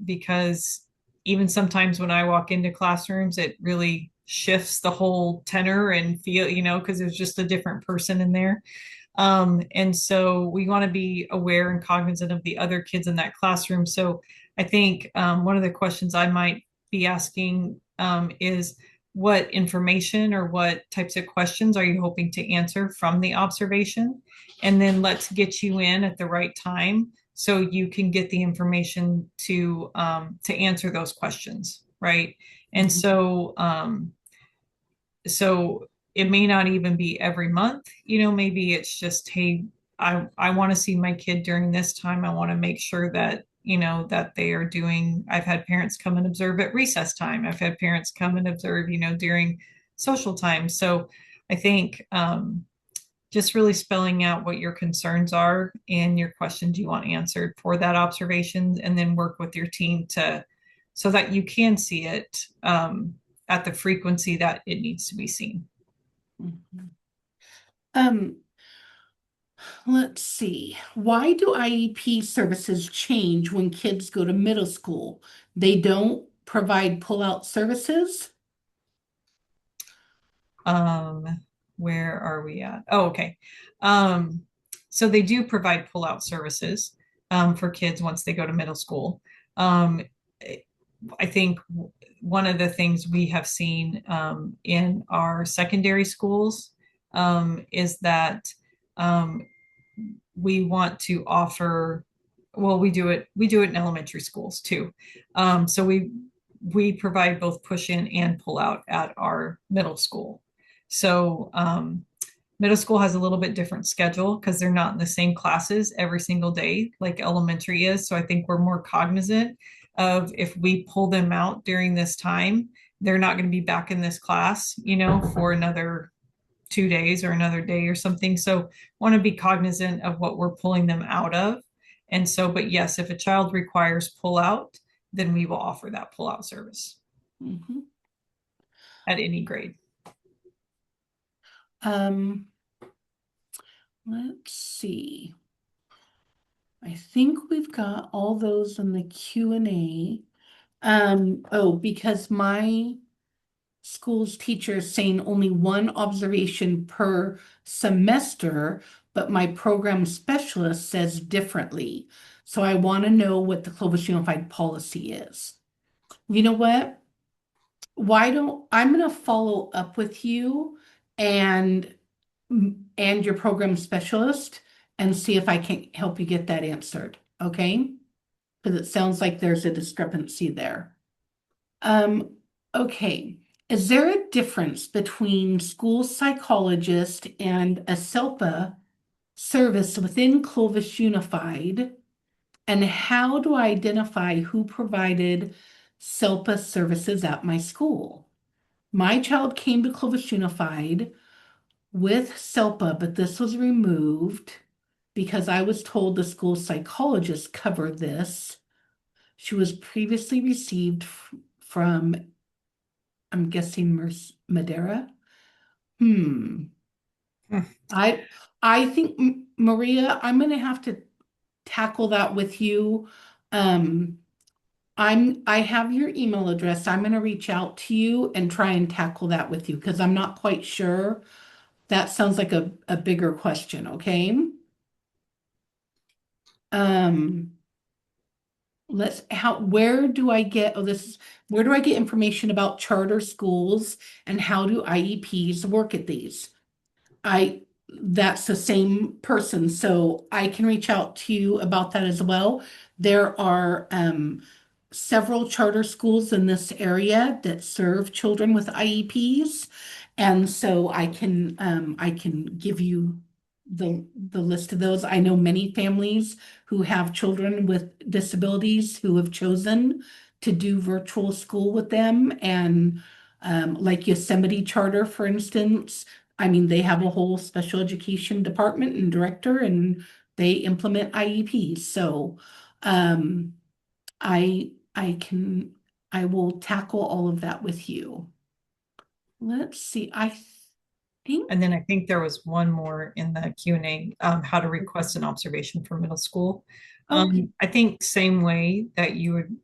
because even sometimes when I walk into classrooms, it really shifts the whole tenor and feel, because there's just a different person in there. And so we want to be aware and cognizant of the other kids in that classroom. So I think, one of the questions I might be asking, is what information or what types of questions are you hoping to answer from the observation? And then let's get you in at the right time so you can get the information to answer those questions, right? And mhm, so it may not even be every month, maybe it's just, hey, I want to see my kid during this time. I want to make sure that, that they are doing. I've had parents come and observe at recess time. I've had parents come and observe, during social time. So I think, just really spelling out what your concerns are and your questions you want answered for that observation, and then work with your team to so that you can see it, at the frequency that it needs to be seen. mhm. Um, let's see. Why do IEP services change when kids go to middle school? They don't provide pull-out services? Um, where are we at? Oh, okay. Um, so they do provide pull-out services, for kids once they go to middle school. Um, I think one of the things we have seen, in our secondary schools, is that, um, we want to offer. Well, we do it in elementary schools too. So we provide both push in and pull out at our middle school. So, middle school has a little bit different schedule because they're not in the same classes every single day like elementary is. So I think we're more cognizant of, if we pull them out during this time, they're not going to be back in this class, for another 2 days or another day or something. So want to be cognizant of what we're pulling them out of. And so, but yes, if a child requires pull out, then we will offer that pull out service Mhm. at any grade. Um, let's see. I think we've got all those in the Q&A. Oh, because my school's teacher is saying only one observation per semester, but my program specialist says differently. So I want to know what the Clovis Unified policy is. You know what? Why don't I'm going to follow up with you and and your program specialist and see if I can help you get that answered. Okay? Because it sounds like there's a discrepancy there. Um, okay. Is there a difference between school psychologist and a SELPA service within Clovis Unified? And how do I identify who provided SELPA services at my school? My child came to Clovis Unified with SELPA, but this was removed because I was told the school psychologist covered this. She was previously received from, I'm guessing, Madeira. Hmm. Hmm. I I think Maria, I'm gonna have to tackle that with you. Um, I have your email address. I'm gonna reach out to you and try and tackle that with you because I'm not quite sure. That sounds like a bigger question, okay? Um, where do I get, where do I get information about charter schools and how do IEPs work at these? I, that's the same person, so I can reach out to you about that as well. There are several charter schools in this area that serve children with IEPs, and so I can give you the list of those. I know many families who have children with disabilities who have chosen to do virtual school with them, and like Yosemite Charter, for instance. I mean, they have a whole special education department and director, and they implement IEPs. So, I can, I will tackle all of that with you. Let's see, I think, And then I think there was one more in the Q&A, how to request an observation for middle school. okay, I think same way that you would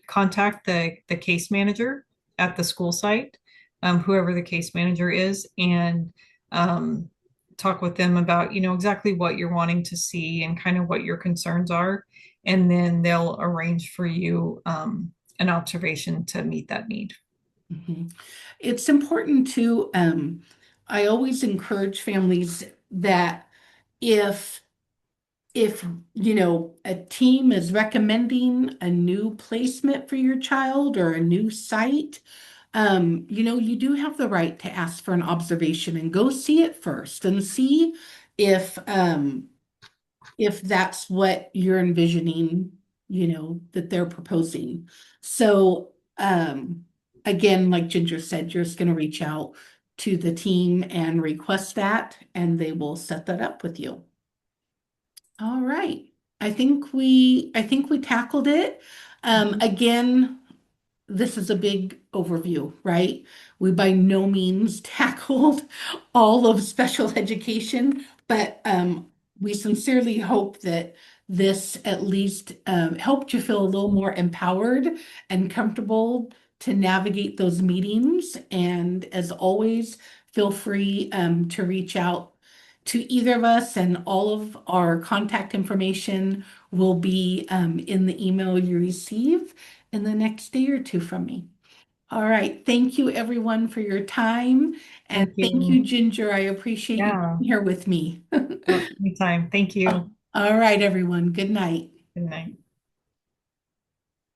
contact the case manager at the school site, whoever the case manager is, and um, talk with them about, exactly what you're wanting to see and kind of what your concerns are. And then they'll arrange for you an observation to meet that need. mhm. It's important to, I always encourage families that if if a team is recommending a new placement for your child or a new site, you do have the right to ask for an observation and go see it first and see if if that's what you're envisioning, that they're proposing. So, again, like Ginger said, you're just going to reach out to the team and request that, and they will set that up with you. All right. I think we tackled it. Mhm. Again, this is a big overview, right? We by no means tackled all of special education, but we sincerely hope that this at least helped you feel a little more empowered and comfortable to navigate those meetings. And as always, feel free to reach out to either of us, and all of our contact information will be in the email you receive in the next day or two from me. All right. Thank you, everyone, for your time. And Thank thank you, you. Ginger. I appreciate you Yeah. being here with me. Anytime. Thank you. All right, everyone. Good night. Good night.